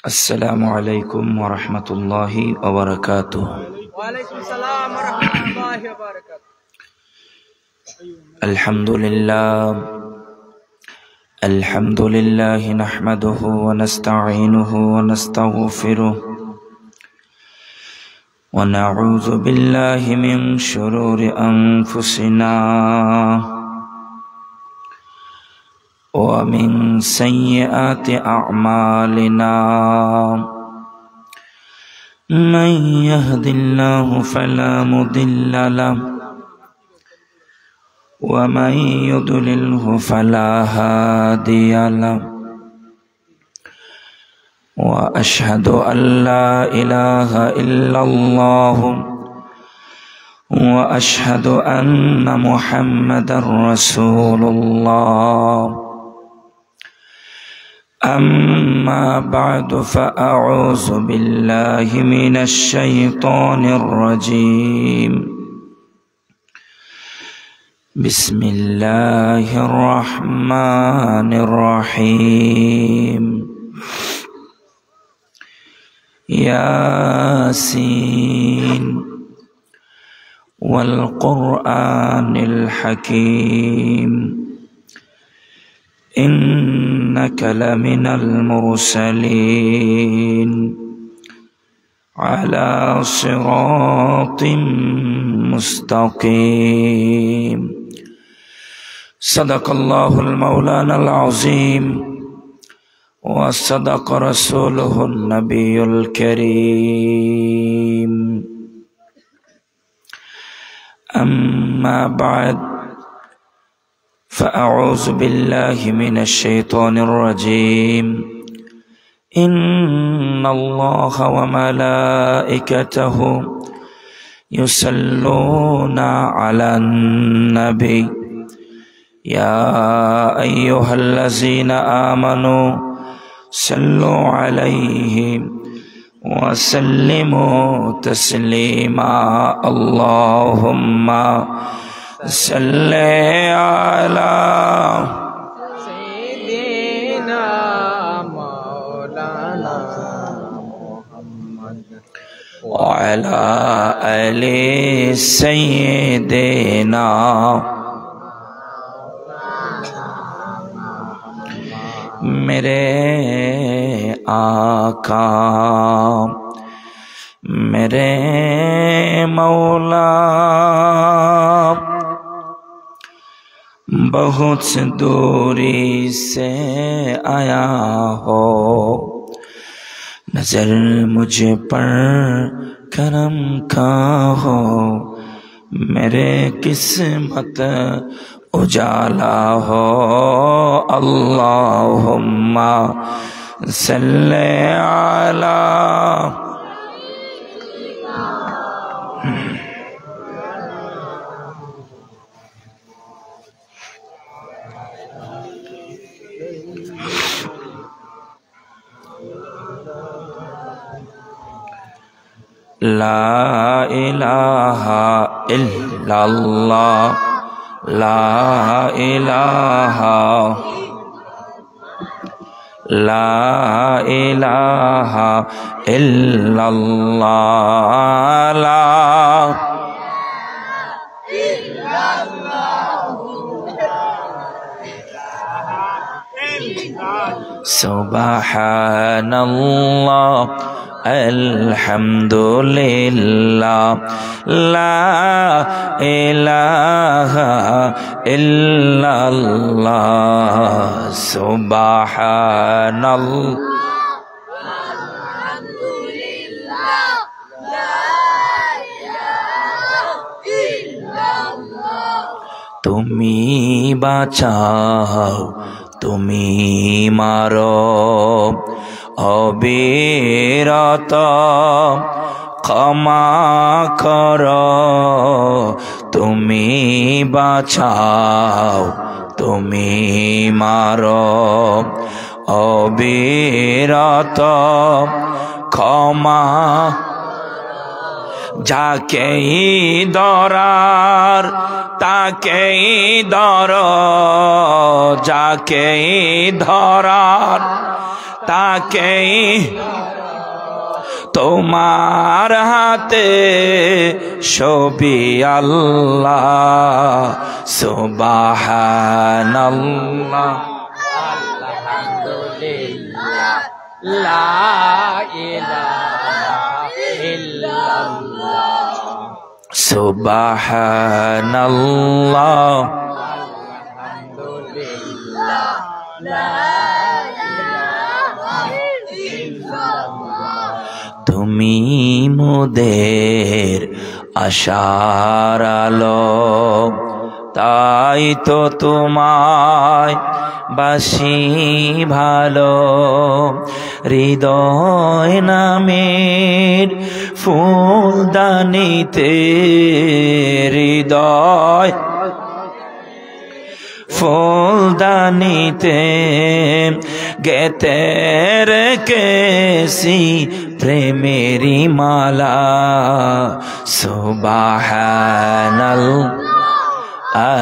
अस्सलामु अलैकुम व रहमतुल्लाहि व बरकातुहू। वालेकुम सलाम व रहमतुल्लाहि व बरकातुहू। अल्हम्दुलिल्लाह नहमदुहु व नस्तईनुहु व नस्तगफिरुह व नऊज़ु बिल्लाहि मिन शुरूरि अनफुसिना व मिन सय्यिआति अअमालिना। मन यहदिल्लाहु फला मुदिल्ल लहु व मन युद्लिल्हु फला हादिय लहु व अशहदु अल्ला इलाहा इल्लल्लाह व अशहदु अन्ना मुहम्मदर रसूलुल्लाह। अम्मा बअदु फ़अऊज़ु बिल्लाहि मिनश शैतानिर रजीम। बिस्मिल्लाहिर रहमानिर रहीम। यासीन वल क़ुरआनिल हकीम इन्नका लमिनल मुरसलीन अला सिरातिम मुस्तक़ीम। सदक़ल्लाहुल मौलानाल अज़ीम व सदक़ रसूलुहुन नबियुल करीम। अम्मा बअद फ़अऊज़ु बिल्लाहि मिनश शैतानिर रजीम। इन्नल्लाह व मलाइकतहु युसल्लूना अलन नबी या अय्युहल्लज़ीना आमनू सल्लु अलैहि व सल्लिमू तस्लीमा। अल्लाहुम्मा सल्ले अला सय्यिदिना मौलाना मुहम्मद व अला आलि सय्यिदिना। मेरे आका मेरे मौला बहुत दूरी से आया हो, नजर मुझे पर करम का हो। मेरे किस्मत उजाला हो। अल्लाहुम्मा सल्ले अला ला इलाहा इल्लल्लाह ला इलाहा इल्लल्लाह ला सुब्हानल्लाह अल्हम्दुलिल्लाह ला इलाहा इल्लल्लाह सुब्हानल्लाह अल्हम्दुलिल्लाह ला इलाहा इल्लल्लाह। तुमी बाँचाओ तुमी मारो अविरत क्षमा करो। तुमी बाँचाओ तुमी मारो अविरत क्षमा। যাকেই ধরার তাকেই ধর, যাকেই ধরার তাকেই তোমার হাতে সবই আল্লাহ সুবহানাল্লাহ আলহামদুলিল্লাহ লা ইলাহা ইল্লাল্লাহ সুবহানাল্লাহ আলহামদুলিল্লাহ লা ইলাহা ইল্লাল্লাহ তুমি মোদের আশার আলো তাই তো তোমায় বাসি ভালো হৃদয় নামের ফুলদানিতে হৃদয় ফুলদানিতে গেতে রেখেছি প্রেমেরি মালা সুবহানাল্লাহ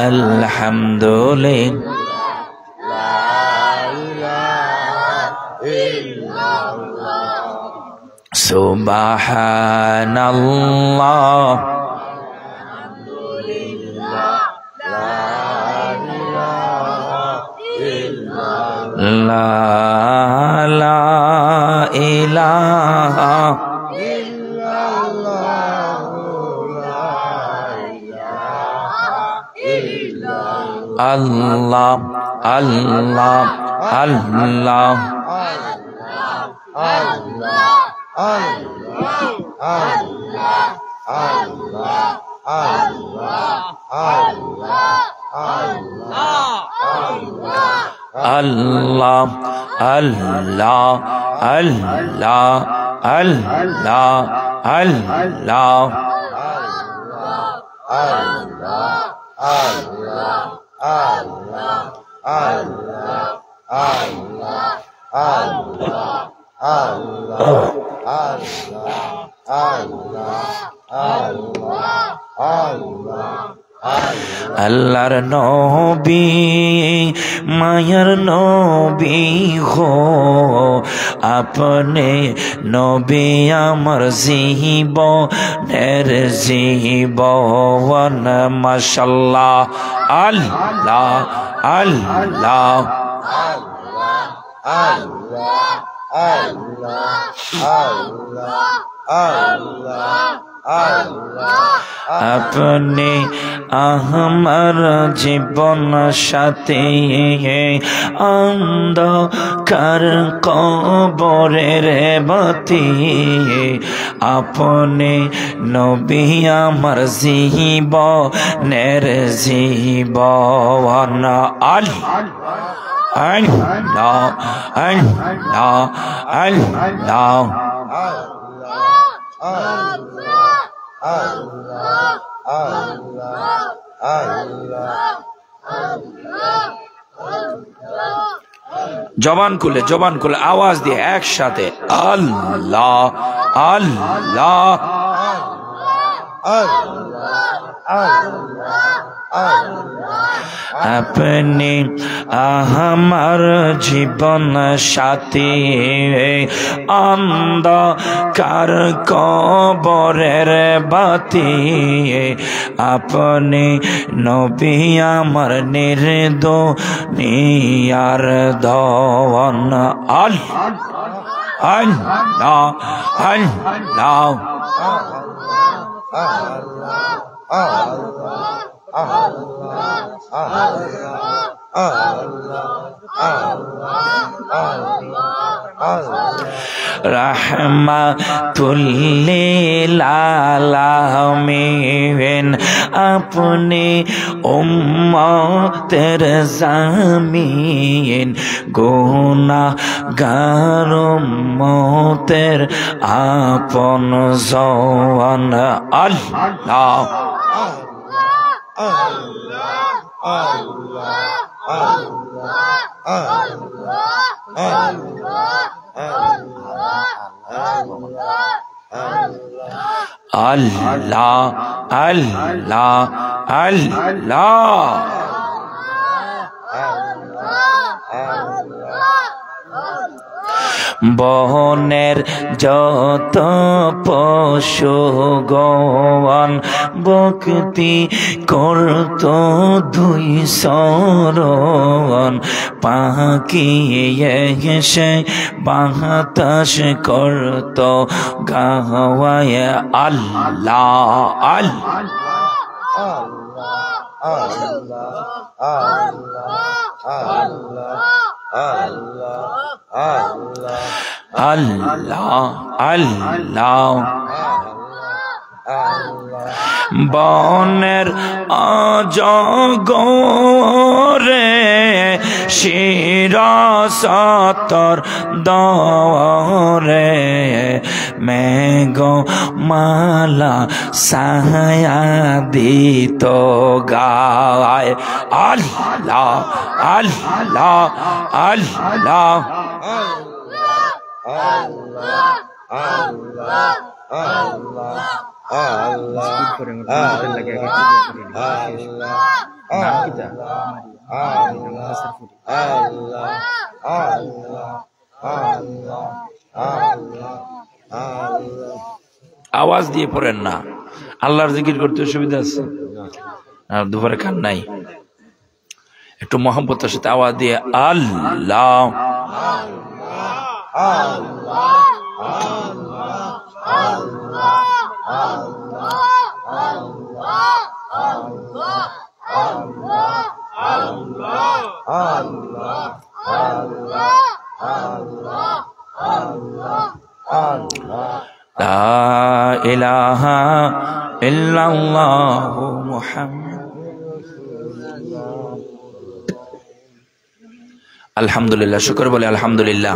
আলহামদুলিল্লাহ সুবহানাল্লাহ লা ইলাহা আল্লাহ আল্লাহ আল্লাহ আল্লাহ আল্লাহ আল্লাহ আল্লাহ আল্লাহ আল্লাহর নবী মায়ার নবী গো আপনি নবী আমার জীবনের জীবন মাশাআল্লাহ আল্লাহ আল্লাহ আপনি আমার জীবন সাথী অন্ধকার কবরের বাতি আপনি নবী আমার জীবনের জীবন আল্লাহ আল্লাহ আল্লাহ জবান খুলে আওয়াজ দিয়ে একসাথে আল্লাহ আল্লাহ আপনি আমার জীবন সাথী অন্ধকার কবরের বাতি আপনি নবী আমার নির্দোনিয়ার ধন আল্লাহ আল্লাহ রাহমাতুল লিল আলামিন আপনি উম্মতের জামিন গুনাহগার উম্মতের আপন জন আল্লাহ আল্লাহ আল্লাহ আল্লাহ বনের যত পশু গণ ভক্তি করত দুই চরণ পাখি এসে বাতাস করত গাওয়ায় আল্লাহ আল্লাহ আল্লাহ আল্লাহ বনের অজগরে শিরসতর দরে মেঘ মালা সায়া দিত গায় আল্লাহ আল্লাহ আল্লাহ আওয়াজ দিয়ে পড়েন না, আল্লাহর জিকির করতে সুবিধা আছে। আর দুপুরে খান নাই, একটু মহব্বতের সাথে আওয়াজ দিয়ে আল্লাহ লা ইলাহা ইল্লাল্লাহু মুহাম্মাদ। আলহামদুলিল্লাহ, শুকর বলে আলহামদুলিল্লাহ।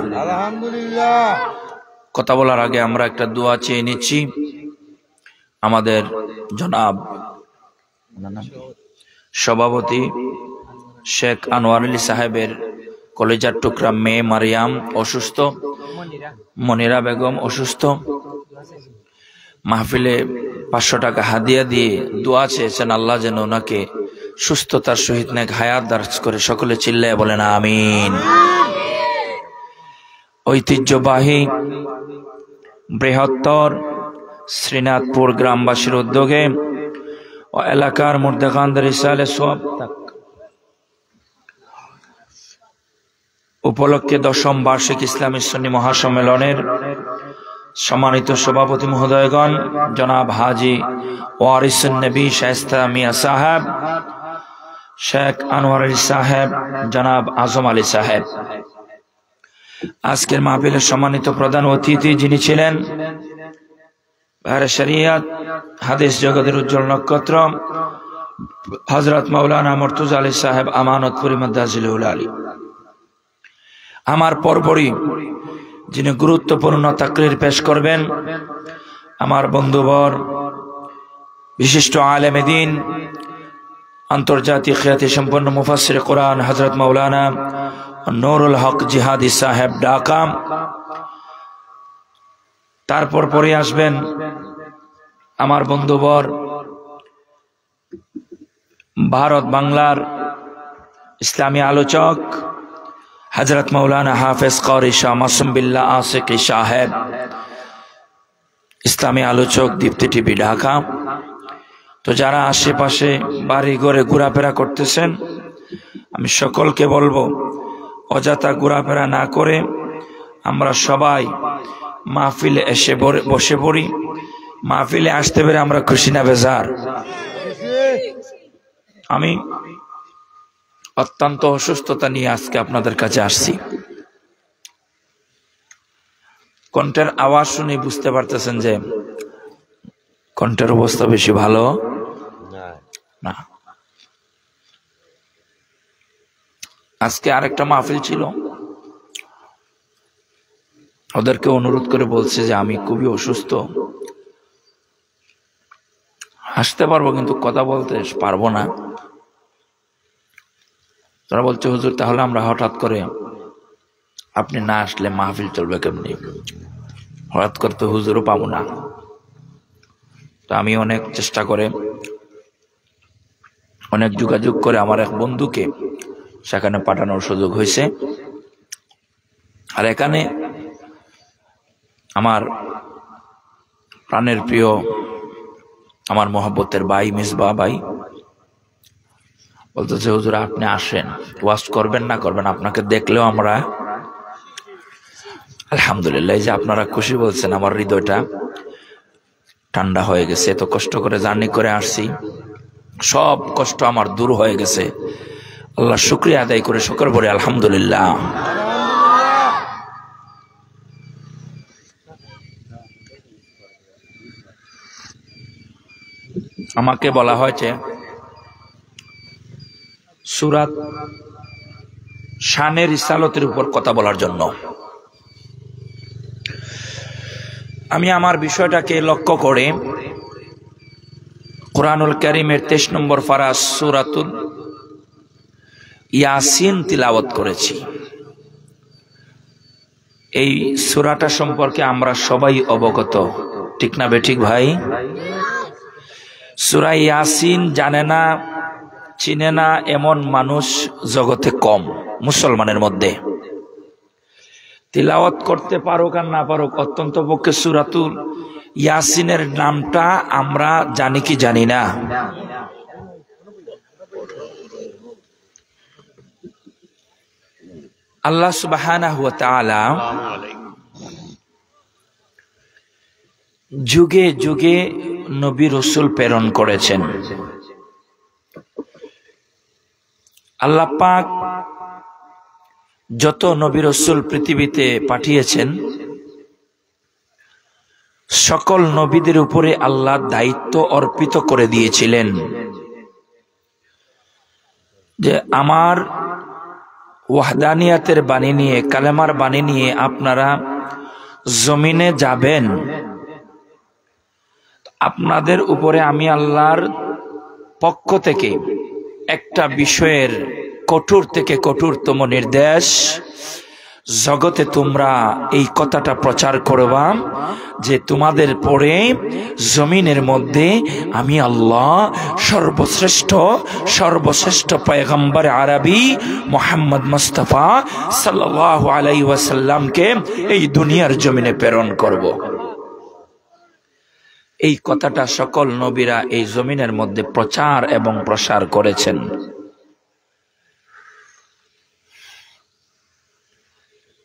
কথা বলার আগে আমরা একটা দোয়া চেয়ে নিচ্ছি। আমাদের জনাব সভাপতি শেখ আনোয়ার আলী সাহেবের কলেজার টুকরা মেয়ে মারিয়াম অসুস্থ, মনিরা বেগম অসুস্থ। মাহফিলে 500 টাকা হাদিয়া দিয়ে দোয়া চেয়েছেন, আল্লাহ যেন ওনাকে সুস্থতার সহিত নেক হায়াত দারাজ করে। সকলে চিল্লায় বলেন আমিন। ঐতিহ্যবাহী বৃহত্তর শ্রীনাথপুর গ্রামবাসীর উদ্যোগে ও এলাকার মুর্দাকান্দার ইসালে সব উপলক্ষে 10ম বার্ষিক ইসলামী সুন্নি মহাসম্মেলনের সম্মানিত সভাপতি মহোদয়গণ, জনাব হাজি ওয়ারিসুন নবী শায়েস্তা মিয়া সাহেব, শেখ আনোয়ার আলী সাহেব, জনাব আজম আলী সাহেব, আজকের মাহফিলের সম্মানিত প্রধান অতিথি যিনি ছিলেন বাহরে শরিয়ত হাদিস জগতের উজ্জ্বল নক্ষত্র হযরত মাওলানা মুর্তজা আলী সাহেব আমানতপুরি মাদ্দাজিলুল আলী। আমার পরপরই যিনি গুরুত্বপূর্ণ তাকরীর পেশ করবেন, আমার বন্ধুবর বিশিষ্ট আলেমে দ্বীন, আন্তর্জাতিক খ্যাতি সম্পন্ন মুফাসসির কোরআন হযরত মাওলানা নূরুল হক জিহাদি সাহেব ঢাকা। তারপর পরে আসবেন আমার বন্ধুবর ভারত বাংলার ইসলামী আলোচক হযরত মাওলানা হাফেজ কারি শাহ মাসুম বিল্লাহ আসিকি সাহেব, ইসলামী আলোচক দীপ্তি টিভি ঢাকা। তো যারা আশেপাশে বাড়ি ঘরে ঘোরাফেরা করতেছেন, আমি সকলকে বলবো অযথা ঘোরাফেরা না করে আমরা সবাই মাহফিলে এসে বসে পড়ি। মাহফিলে আসতে পেরে আমরা খুশি না বেজার? আমি অত্যন্ত অসুস্থতা নিয়ে আজকে আপনাদের কাছে আসছি। কণ্ঠের আওয়াজ শুনে বুঝতে পারতেছেন যে কণ্ঠের অবস্থা বেশি ভালো না। আজকে আরেকটা মাহফিল ছিল, ওদেরকে অনুরোধ করে বলছে যে আমি খুবই অসুস্থ, আসতে পারবো কিন্তু কথা বলতে পারবো না। তারা বলছে হুজুর তাহলে আমরা হঠাৎ করে আপনি না আসলে মাহফিল চলবে কেমনি? হঠাৎ করে তো হুজুরও পাবো না। তো আমি অনেক চেষ্টা করে অনেক যোগাযোগ করে আমার এক বন্ধুকে সেখানে পাঠানোর সুযোগ হয়েছে। আর এখানে আমার প্রাণের প্রিয়, আমার মহব্বতের ভাই মিসবাহ ভাই বলতেছে, হুজুর আপনি আসেন, ওয়াজ করবেন না করবেন, আপনাকে দেখলেও আমরা আলহামদুলিল্লাহ। এই যে আপনারা খুশি বলছেন, আমার হৃদয়টা ঠান্ডা হয়ে গেছে। এত কষ্ট করে জার্নি করে আসছি, সব কষ্ট আমার দূর হয়ে গেছে। আল্লাহ শুকরিয়া আদায় করে শুকর বলি আলহামদুলিল্লাহ। আমাকে বলা হয়েছে সূরাত শানের রিসালতের উপর কথা বলার জন্য। আমি আমার বিষয়টাকে লক্ষ্য করে কুরআনুল কারীমের 23 নম্বর পারা সূরাতুল ইয়াসিন তিলাওয়াত করেছি। এই সূরাটা সম্পর্কে আমরা সবাই অবগত, ঠিক না বেঠিক ভাই? সূরা ইয়াসিন জানে না, চিনে না এমন মানুষ জগতে কম, মুসলমানের মধ্যে। তিলাওয়াত করতে পারুক আর না পারুক, অত্যন্ত পক্ষে সূরাতুল ইয়াসিনের নামটা আমরা জানি কি জানি না? আল্লাহ সুবহানাহু ওয়া তাআলা যুগে যুগে নবী রাসূল প্রেরণ করেছেন। আল্লাহ পাক যত নবী রাসূল পৃথিবীতে পাঠিয়েছেন, সকল নবীদের উপরে আল্লাহ দায়িত্ব অর্পিত করে দিয়েছিলেন যে আমার ওয়াহদানিয়াতের বাণী নিয়ে, কালেমার বাণী নিয়ে আপনারা জমিনে যাবেন, আপনাদের উপরে আমি আল্লাহর পক্ষ থেকে একটা বিষয়ের কঠোর থেকে কঠোরতম নির্দেশ, জগতে তোমরা এই কথাটা প্রচার করবা যে তোমাদের পরে জমিনের মধ্যে আমি আল্লাহ সর্বশ্রেষ্ঠ পয়গম্বর আরবি মুহাম্মদ মুস্তাফা সাল্লাল্লাহু আলাইহি ওয়াসাল্লামকে এই দুনিয়ার জমিনে প্রেরণ করব। এই কথাটা সকল নবীরা এই জমিনের মধ্যে প্রচার এবং প্রসার করেছেন।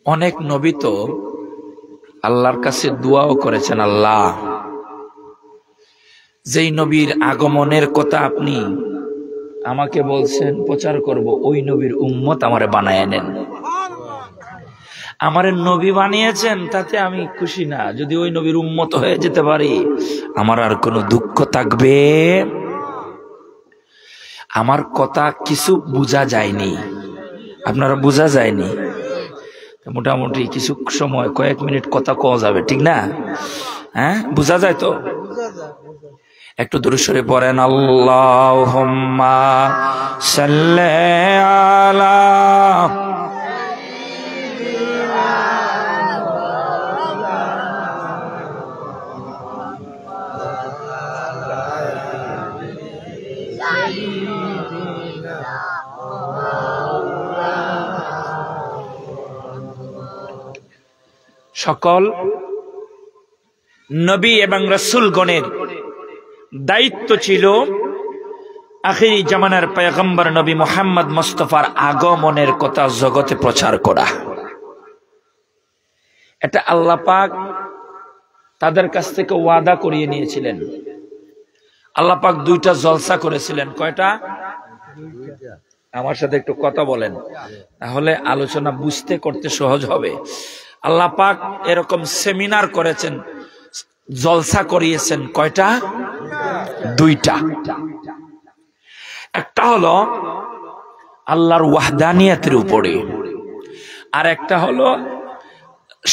অনেক নবী তো আল্লাহর কাছে দোয়াও করেছেন, আল্লাহ যেই নবীর আগমনের কথা আপনি আমাকে বলছেন প্রচার করব, ওই নবীর উম্মত আমারে বানায় নেন। আমারে নবী বানিয়েছেন তাতে আমি খুশি না, যদি ওই নবীর উম্মত হয়ে যেতে পারি আমার আর কোনো দুঃখ থাকবে। আমার কথা কিছু বোঝা যায়নি, আপনারা বোঝা যায়নি, মোটামুটি কিছু সময় কয়েক মিনিট কথা কওয়া যাবে, ঠিক না? হ্যাঁ, বোঝা যায় তো? একটু দরুদ শরীফ পড়েন, আল্লাহুম্মা সাল্লি আলা সকল নবী এবং রাসূলগণের দায়িত্ব ছিল আখিরি জামানার পয়গম্বর নবী মুহাম্মদ মুস্তাফার আগমনের কথা জগতে প্রচার করা। এটা আল্লাহ পাক তাদের কাছ থেকে ওয়াদা করিয়ে নিয়েছিলেন। আল্লাহ পাক দুইটা জলসা করেছিলেন। কয়টা? আমার সাথে একটু কথা বলেন, তাহলে আলোচনা বুঝতে করতে সহজ হবে। আল্লাহ পাক এরকম সেমিনার করেছেন, জলসা করিয়েছেন। কয়টা? দুইটা। একটা হলো আল্লাহর ওয়াহদানিয়াতের উপরে, আর একটা হলো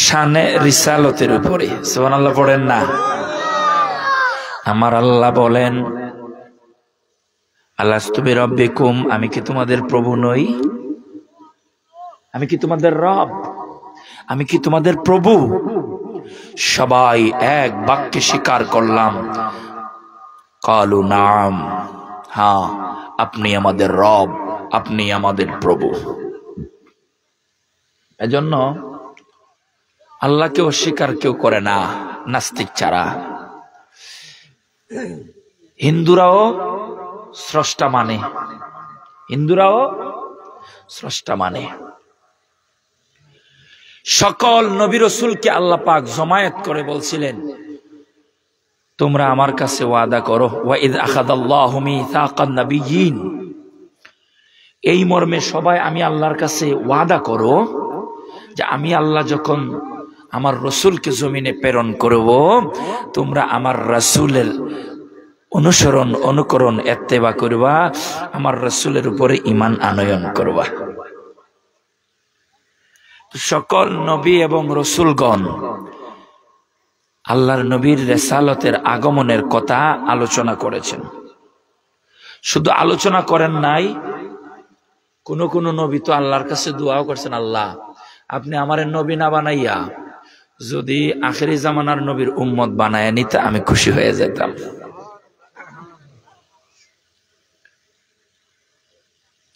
শানে রিসালতের উপরে। সুবহানাল্লাহ পড়েন না? আমার আল্লাহ বলেন, আলাস্তু বিরাব্বিকুম, আমি কি তোমাদের প্রভু নই? আমি কি তোমাদের রব? আমি কি তোমাদের প্রভু? সবাই এক বাক্যে স্বীকার করলাম, কালু নাম, হ্যাঁ আপনি আমাদের রব, আপনি আমাদের প্রভু। এজন্য আল্লাহকে অস্বীকার কেউ করে না নাস্তিক ছাড়া। হিন্দুরাও স্রষ্টা মানে, হিন্দুরাও স্রষ্টা মানে। সকল নবী রাসূলকে আল্লাহ পাক জমায়েত করে বলছিলেন, তোমরা আমার কাছে ওয়াদা করো, ওয়া ইয আখাযাল্লাহু মিসাকান নাবিয়্যিন, এই মর্মে সবাই আমি আল্লাহর কাছে ওয়াদা করো যে আমি আল্লাহ যখন আমার রাসূলকে জমিনে প্রেরণ করব, তোমরা আমার রাসূলের অনুসরণ অনুকরণ ইত্তেবা করবা, আমার রাসূলের উপরে ঈমান আনয়ন করবা। সকল নবী এবং রাসূলগণ আল্লাহর নবীর রিসালতের আগমনের কথা আলোচনা করেছেন। শুধু আলোচনা করেন নাই, কোন নবী তো আল্লাহর কাছে দোয়াও করছেন, আল্লাহ আপনি আমারে নবী না বানাইয়া যদি আখেরি জামানার নবীর উম্মত বানায় নিতে আমি খুশি হয়ে যেতাম।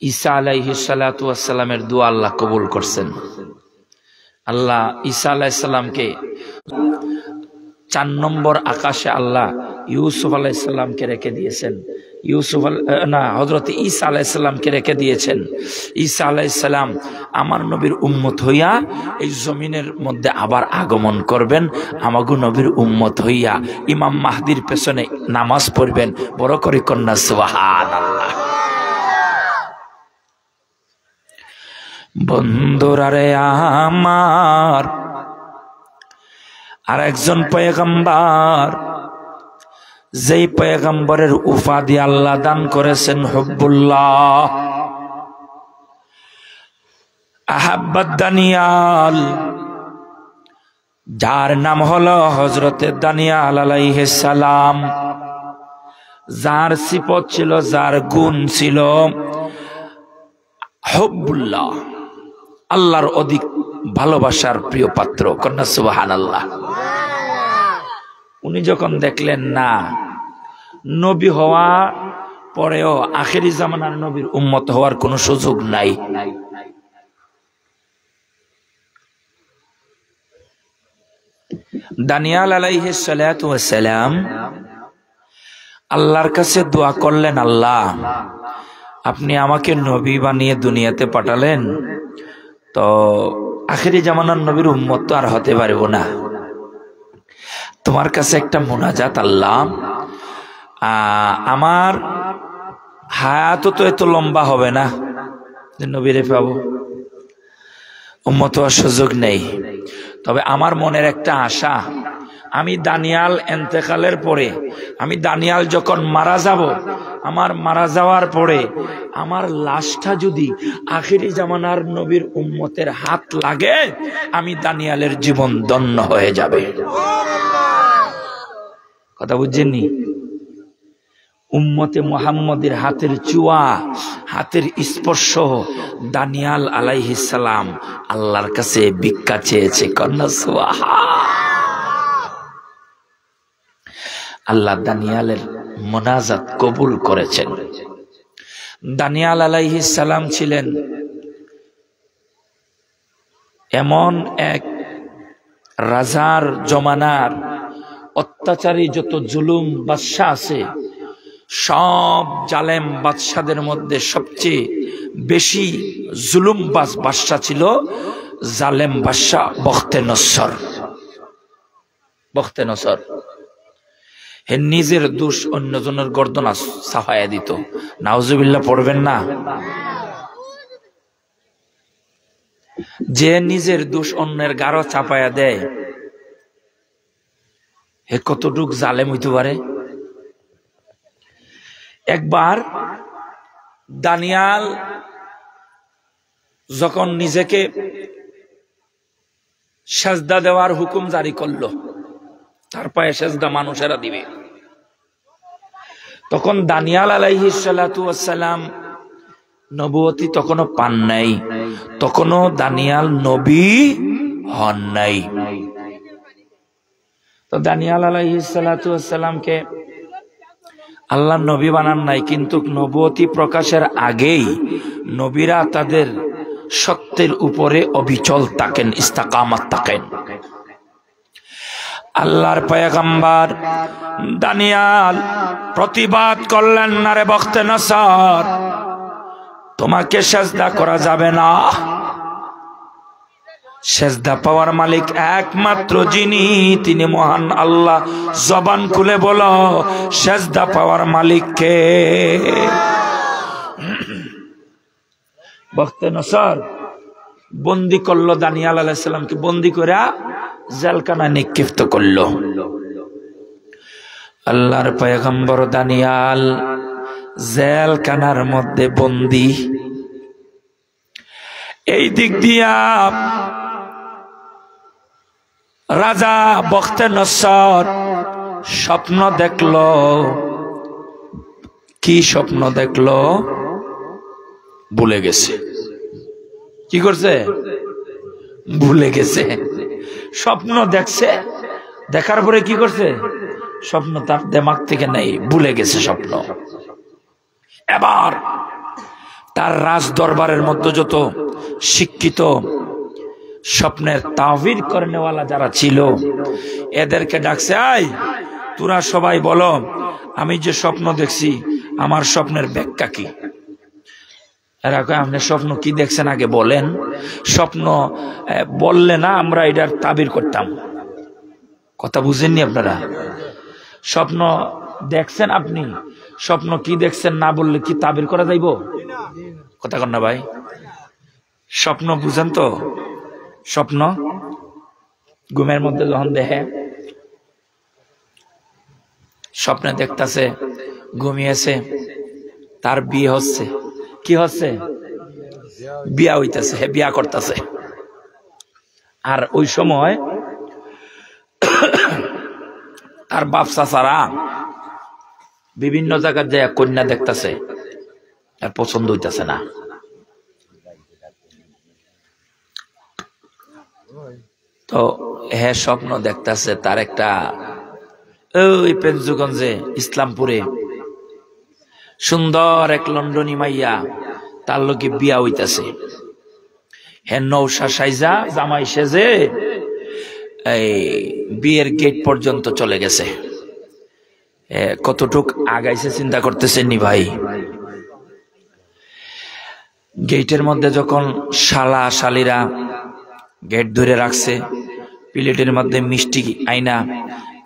ঈসা আলাইহিস সালাতু ওয়াস সালামের দোয়া আল্লাহ কবুল করছেন। আল্লাহ ঈসা আলাইহিস সালামকে 4 নম্বর আকাশে আল্লাহ ইউসুফ আলাইহিস সালামকে রেখে দিয়েছেন। হযরত ঈসা আলাইহিস সালামকে রেখে দিয়েছেন। ঈসা আলাইহিস সালাম আমার নবীর উম্মত হইয়া এই জমিনের মধ্যে আবার আগমন করবেন, আমাগো নবীর উম্মত হইয়া ইমাম মাহদির পেছনে নামাজ পড়বেন। বড় করে কন্যা সুবহানাল্লাহ। বন্ধুরারে আমার, আর একজন পয়গম্বর, যেই পয়গম্বরের উপাধি আল্লাহ দান করেছেন হুব্বুল্লাহ, আহাব্বাদ দানিয়াল, যার নাম হলো হযরতে দানিয়াল আলাইহিস সালাম, যার সিফত ছিল, যার গুণ ছিল হুব্বুল্লাহ, আল্লাহর অধিক ভালোবাসার প্রিয় পাত্র। কন্যা সুবহানাল্লাহ। উনি যখন দেখলেন না নবী হওয়া পরেও আখেরি জামানার নবীর উম্মত হওয়ার কোনো সুযোগ নাই, দানিয়াল আলাইহিস সালাতু ওয়াস সালাম আল্লাহর কাছে দোয়া করলেন, আল্লাহ আপনি আমাকে নবী বানিয়ে দুনিয়াতে পাঠালেন, তো আখেরি জামানার নবীর উম্মত তো আর হতে পারব না। তোমার কাছে একটা মুনাজাত, আল্লাহ আমার হায়াত তো এত লম্বা হবে না যে নবীরে পাবো, উম্মত হওয়ার সুযোগ নেই। তবে আমার মনের একটা আশা, আমি দানিয়াল ইন্তেকালের পরে, আমি দানিয়াল যখন মারা যাব, আমার মারা যাওয়ার পরে আমার লাশটা যদি আখেরি জামানার নবীর উম্মতের হাত লাগে, আমি দানিয়ালের জীবন ধন্য হয়ে যাবে। কথা বুঝছেননি? উম্মতে মুহাম্মদের হাতের চুয়া, হাতের স্পর্শ দানিয়াল আলাইহিস সালাম আল্লাহর কাছে ভিক্ষা চেয়েছে। কন্যা সুবহানাল্লাহ। আল্লাহ দানিয়ালের মুনাজাত কবুল করেছেন। দানিয়াল আলাইহিস সালাম ছিলেন এমন এক রাজার জমানার অত্যাচারী যত জুলুম বাদশা আছে, সব জালেম বাদশাদের মধ্যে সবচেয়ে বেশি জুলুমবাজ বাদশা ছিল জালেম বাদশা বখতে নসর। বখতে নসর হে নিজের দোষ অন্যজনের গর্দন সাফায়া দিত। নাউজুবিল্লাহ পড়বেন না? যে নিজের দোষ অন্যের গাঢ় চাপায়া দেয়, হে কতটুক জালেম হইতে পারে। একবার দানিয়াল যখন নিজেকে সেজদা দেওয়ার হুকুম জারি করলো, তার পায়ে সেজদা মানুষেরা দিবে, তখন দানিয়াল আলাইহিস সালাতু ওয়াস সালাম নবুয়তি তখনও পান নাই, তখনও দানিয়াল নবী হন নাই। তো দানিয়াল আলাইহিস সালাতু ওয়াস সালামকে আল্লাহ নবী বানান নাই, কিন্তু নবুয়তি প্রকাশের আগেই নবীরা তাদের সত্যের উপরে অবিচল থাকেন, ইস্তেকামাত থাকেন। আল্লাহর পয়গম্বর দানিয়াল প্রতিবাদ করলেন, না রে বখতে নসর, তোমাকে সেজদা করা যাবে না। সেজদা পাওয়ার মালিক একমাত্র যিনি, তিনি মহান আল্লাহ। জবান খুলে বলো, সেজদা পাওয়ার মালিক কে? বখতে নসর বন্দি করলো দানিয়াল আলাইহিস সালামকে, বন্দি করে জেলখানায় নিক্ষিপ্ত করলো। আল্লাহর পয়গম্বর দানিয়াল জেলখানার মধ্যে বন্দি। এই দিক দিয়া রাজা বখতে নসর স্বপ্ন দেখলো। কি স্বপ্ন দেখলো? ভুলে গেছে। কি করছে? ভুলে গেছে। স্বপ্ন দেখছে, দেখার পরে কি করছে? স্বপ্ন তার দিমাগ থেকে নেই, ভুলে গেছে স্বপ্ন। এবার তার রাজ দরবারের মধ্যে যত শিক্ষিত স্বপ্নের তাবির করেনেওয়ালা যারা ছিল, এদেরকে ডাকছে, আয় তোরা সবাই বলো, আমি যে স্বপ্ন দেখছি আমার স্বপ্নের ব্যাখ্যা কি? এরা কয়, আপনি স্বপ্ন কি দেখছেন আগে বলেন, স্বপ্ন বললে না আমরা এটার তাবির করতাম। কথা বুঝেননি আপনারা? স্বপ্ন দেখছেন আপনি, স্বপ্ন কি দেখছেন না বললে কি তাবির করা যাইব? কথা কন না ভাই, স্বপ্ন বুঝেন তো? স্বপ্ন ঘুমের মধ্যে যখন দেখে, স্বপ্নে দেখতেছে ঘুমিয়েছে, তার বিয়ে হচ্ছে। কি হচ্ছে? বিয়া হইতেছে, বিয়া করতেছে। আর ওই সময় তার বাপ চাচারা বিভিন্ন জায়গায় যায় কন্যা দেখতেছে, আর পছন্দ হইতেছে না। তো হ্যাঁ স্বপ্ন দেখতেছে তার একটা ওই পেঞ্জুগঞ্জে ইসলামপুরে সুন্দর এক লন্ডনী মাইয়া, তার লোকে বিয়া হইতেছে। হ্যাঁ নৌশা সাইজা জামাই সেজে এই বিয়ের গেট পর্যন্ত চলে গেছে। কতটুক আগাইছে চিন্তা করতেছেন নি ভাই? গেটের মধ্যে যখন শালা শালিরা গেট ধরে রাখছে, প্লেটের মধ্যে মিষ্টি আইনা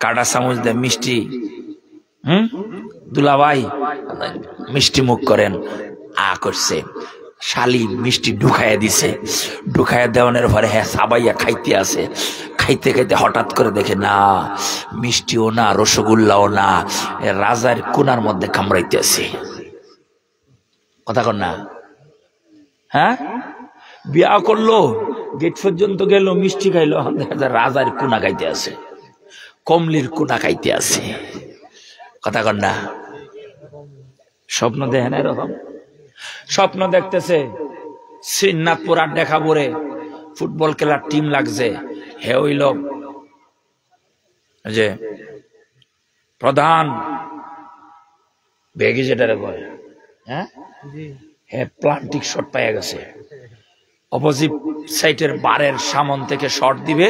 কাটা চামচ দেয় মিষ্টি, দুলাভাই মিষ্টি মুখ করেন, করছে। শালি মিষ্টি ঢুকাইয়া দিছে, ঢুকাইয়া দেওয়ানোর পরে হ্যাঁ সাবাইয়া খাইতে আছে। খাইতে খাইতে হঠাৎ করে দেখে না মিষ্টিও না, রসগোল্লাও না, রাজার কোনার মধ্যে কামড়াইতে আছে। কথা কন না? হ্যাঁ, বিয়া করলো, গেট পর্যন্ত গেল, মিষ্টি খাইলো, রাজার কোনা খাইতে আছে, কমলির কোনা খাইতে আছে। কথা কন না? স্বপ্ন দেখেন এরকম? স্বপ্ন দেখতেছে শ্রীনাথপুর আড্ডা খাবরে ফুটবল খেলার টিম লাগছে। হে হইল যে প্রধান বেগি যেটারে কয়, হ্যাঁ প্লান্টিক শট পাইয়া গেছে। অপোজিট সাইডের বারের সামন থেকে শট দিবে,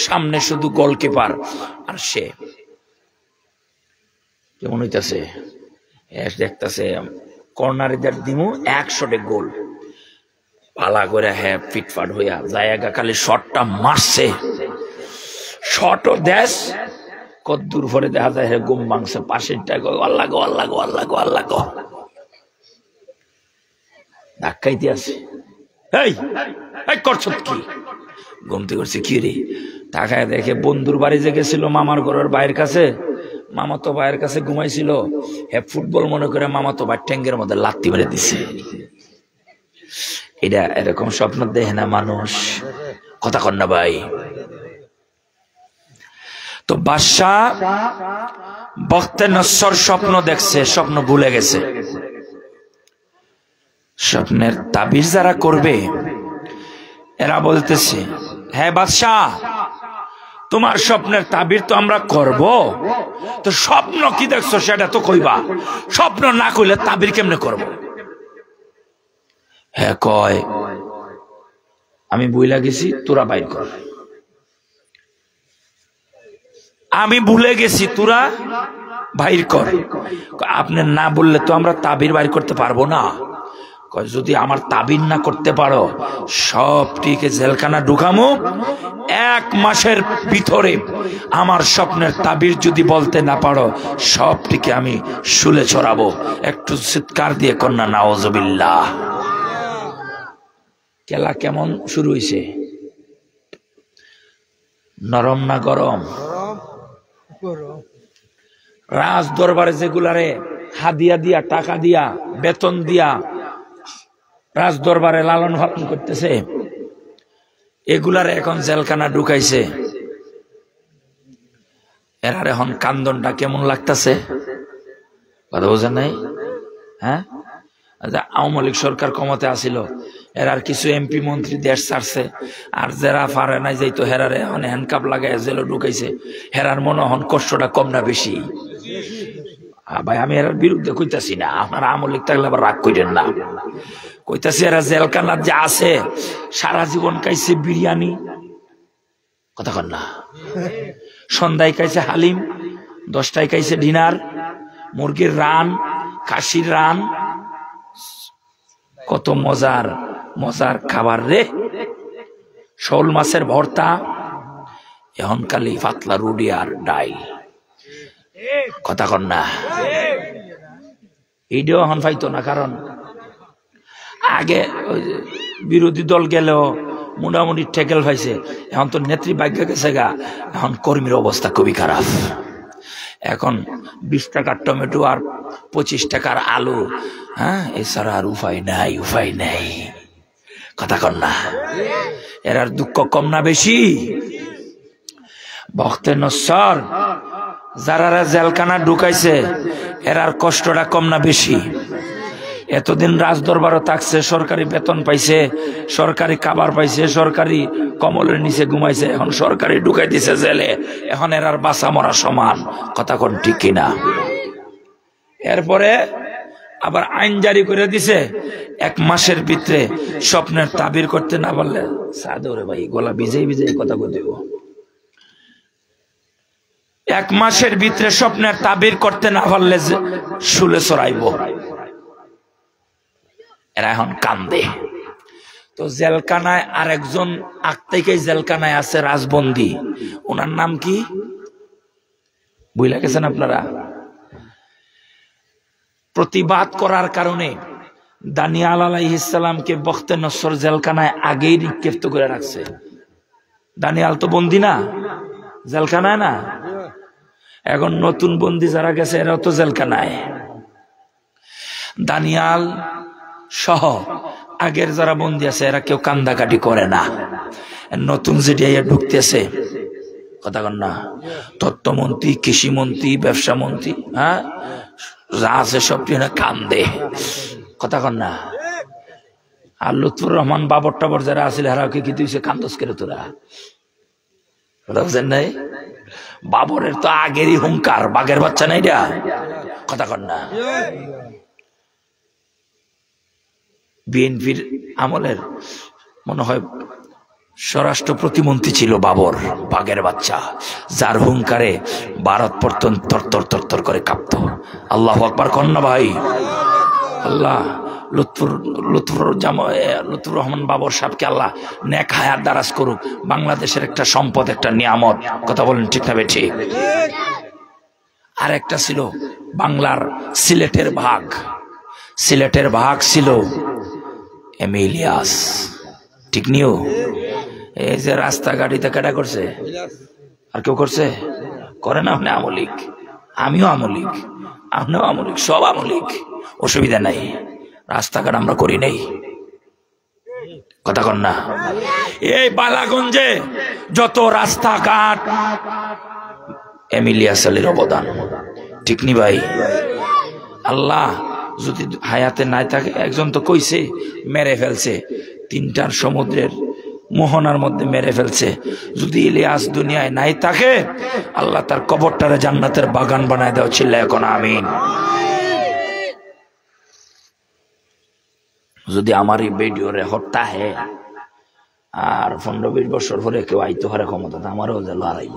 সামনে শুধু গোলকিপার আর সে। কেমন হইতেছে? দেখতেছে কর্নারিদের দিমু 100 গোল পালা করে, হ্যাঁ ফিটফাট হইয়া জায়গা খালি শটটা মারছে। শটও দেশ কদ্দুর ভরে দেখা যায় হ্যাঁ গুম মাংস পাশেরটা আল্লাহ গো আল্লাহ গো আল্লাহ গো আল্লাহ গো ধাক্কাইতে আছে। এই করছ কি? ঘুমতে করছে কি রে? তাকায় দেখে বন্ধুর বাড়ি যে গেছিল মামার ঘরের বাইরের কাছে, মামাতো ভাইয়ের কাছে ঘুমাইছিল, হ্যাঁ ফুটবল মনে করে মামাতো ভাই ট্যাঙ্গের মধ্যে লাত্তি মেরে দিছে। এটা এরকম স্বপ্ন দেখে না মানুষ? কথা কন না ভাই? তো বাদশাহ বখতে নসর স্বপ্ন দেখছে, স্বপ্ন ভুলে গেছে। স্বপ্নের তাবিজ যারা করবে এরা বলতেছে, হ্যাঁ বাদশাহ তোমার স্বপ্নের তাবির তো আমরা করব, তো স্বপ্ন কি দেখছো সেটা তো কইবা, স্বপ্ন না কইলে তাবির কেমনে করব? হ্যাঁ কয় আমি বইলা গেছি, তোরা বাইর কর। আমি ভুলে গেছি, তোরা বাইর কর। আপনি না বললে তো আমরা তাবির বাইর করতে পারবো না। যদি আমার তাবির না করতে পারো, সবটিকে জেলখানা ঢুকামো। 1 মাসের ভিতরে আমার স্বপ্নের তাবির যদি বলতে না পারো, সবটিকে আমি শুলে ছড়াবো। একটু চিৎকার দিয়ে কন্যা নাউজুবিল্লাহ। খেলা কেমন শুরু হয়েছে? নরম না গরম? রাজ দরবারে যেগুলারে হাদিয়া দিয়া, টাকা দিয়া, বেতন দিয়া রাজ দরবারে লালন পালন করতেছে, এগুলার এখন জেলখানা ঢুকাইছে। এরার এখন কান্দনটা কেমন লাগতেছে? কথা বোঝেন নাই? হ্যাঁ, আওয়ামী লীগ সরকার ক্ষমতা আসিল, এরার কিছু এমপি মন্ত্রী দেশ ছাড়ছে, আর যারা পারে নাই যাইতো হেরারে এখন হ্যান্ডকাপ লাগাই জেলে ঢুকাইছে। হেরার মনে হন কষ্টটা কম না বেশি? ভাই আমি এর বিরুদ্ধে কইতাছি না, আপনারা আওয়ামী লীগ থাকলে আবার রাগ করেন না। কইতাছি এরা জেলখানার যে আছে, সারা জীবন খাইছে বিরিয়ানি, কথা কন না? সন্ধ্যায় খাইছে হালিম, 10টায় খাইছে ডিনার, মুরগির রান, খাসির রান, কত মজার মজার খাবার রে। শোল মাছের ভর্তা, এখন খালি পাতলা রুটি আর ডাইল, কথা কন না? এইটাও এখন পাইতো না, কারণ আগে বিরোধী দল গেলেও মোটামুটি টেকেল পাইছে, এখন তো নেত্রী ভাগ্য গেছে গা, এখন কর্মীর অবস্থা খুবই খারাপ। এখন 20 টাকার টমেটো আর 25 টাকার আলু, হ্যাঁ, এছাড়া আর উপায় নাই, উপায় নাই, কথা কন না? এরার দুঃখ কম না বেশি? বখতে নস্বর যারা জেলখানা ঢুকাইছে, এরার কষ্টটা কম না বেশি? এতদিন রাজদরবারও থাকছে, সরকারি বেতন পাইছে, সরকারি খাবার পাইছে, সরকারি কমলের নিচে ঘুমাইছে, এখন সরকারি ঢুকাই দিছে জেলে। এখন এরার বাঁচা মরা সমান, কথা কোন ঠিক কিনা? এরপরে আবার আইন জারি করে দিছে, 1 মাসের ভিতরে স্বপ্নের তাবির করতে না পারলে, সাদরে ভাই গলা ভিজেই ভিজেই কথা কই দেব, 1 মাসের ভিতরে স্বপ্নের তাবির করতে না পারলে শুলে চড়াইব। এরা এখন কান্দে। তো জেলখানায় আরেকজন আগ থেকে জেলখানায় আছে রাজবন্দী, ওনার নাম কি বুঝলা গেছেন আপনারা? প্রতিবাদ করার কারণে দানিয়াল আলাইহিস সালামকে বখতে নসর জেলখানায় আগেই নিক্ষিপ্ত করে রাখছে। দানিয়াল তো বন্দী না, জেলখানায় না। এখন নতুন বন্দী যারা গেছে এরাও তো জেলখানায়। দানিয়াল সহ আগের যারা বন্দী আছে এরা কেউ কান্দাকাটি করে না। নতুন যেটা ঢুকতেছে, কথা কন না, তথ্যমন্ত্রী, কৃষিমন্ত্রী, ব্যবসা মন্ত্রী, হ্যাঁ, যা আছে সব কান্দে, কথা কন না? আর লুৎফুর রহমান বাবর টাবর যারা আছিল হেরাকে কি তুই কান্দস করে তোরা? বুঝছেন নাই? বাবরের তো আগেরই হুঙ্কার, বাঘের বাচ্চা নাই রা, কথা কন না? বিএনপির আমলের মনে হয় স্বরাষ্ট্র প্রতিমন্ত্রী ছিল বাবর, বাঘের বাচ্চা, যার হুঙ্কারে ভারত পর্তন তরতর তরতর করে কাঁপত। আল্লাহু আকবার কন্যা ভাই। আল্লাহ লুৎফুর রহমান বাবর সাহেবকে আল্লাহ নেক হায়াত দারাজ করুক। বাংলাদেশের একটা সম্পদ, একটা নিয়ামত, কথা বলেন ঠিক না বেঠিক? আর একটা ছিল বাংলার সিলেটের ভাগ, সিলেটের ভাগ ছিল এম ইলিয়াস, ঠিক নিও? এই যে রাস্তাঘাটিতে কেটা করছে, আর কেউ করছে? করে না? আপনি আমলিক, আমিও আমলিক, আপনিও আমলিক, সব আমলিক, অসুবিধা নাই। রাস্তাঘাট আমরা করি নাই, কথা কন না? এই বালাগঞ্জে যত রাস্তাঘাট এম ইলিয়াস আলীর অবদান, ঠিক নি ভাই? আল্লাহ যদি হায়াতে নাই থাকে, একজন তো কইছে মেরে ফেলছে, 3টার সমুদ্রের মোহনার মধ্যে মেরে ফেলছে। যদি ইলিয়াস দুনিয়ায় নাই থাকে, আল্লাহ তার কবরটারে জান্নাতের বাগান বানায় দাও, চিল্লা এখন আমিন। যদি আমার এই ভিডিও রেকর্ড থাকে আর 15-20 বছর পরে কেউ আইতে পারে ক্ষমতা, আমারও যে লড়াইব,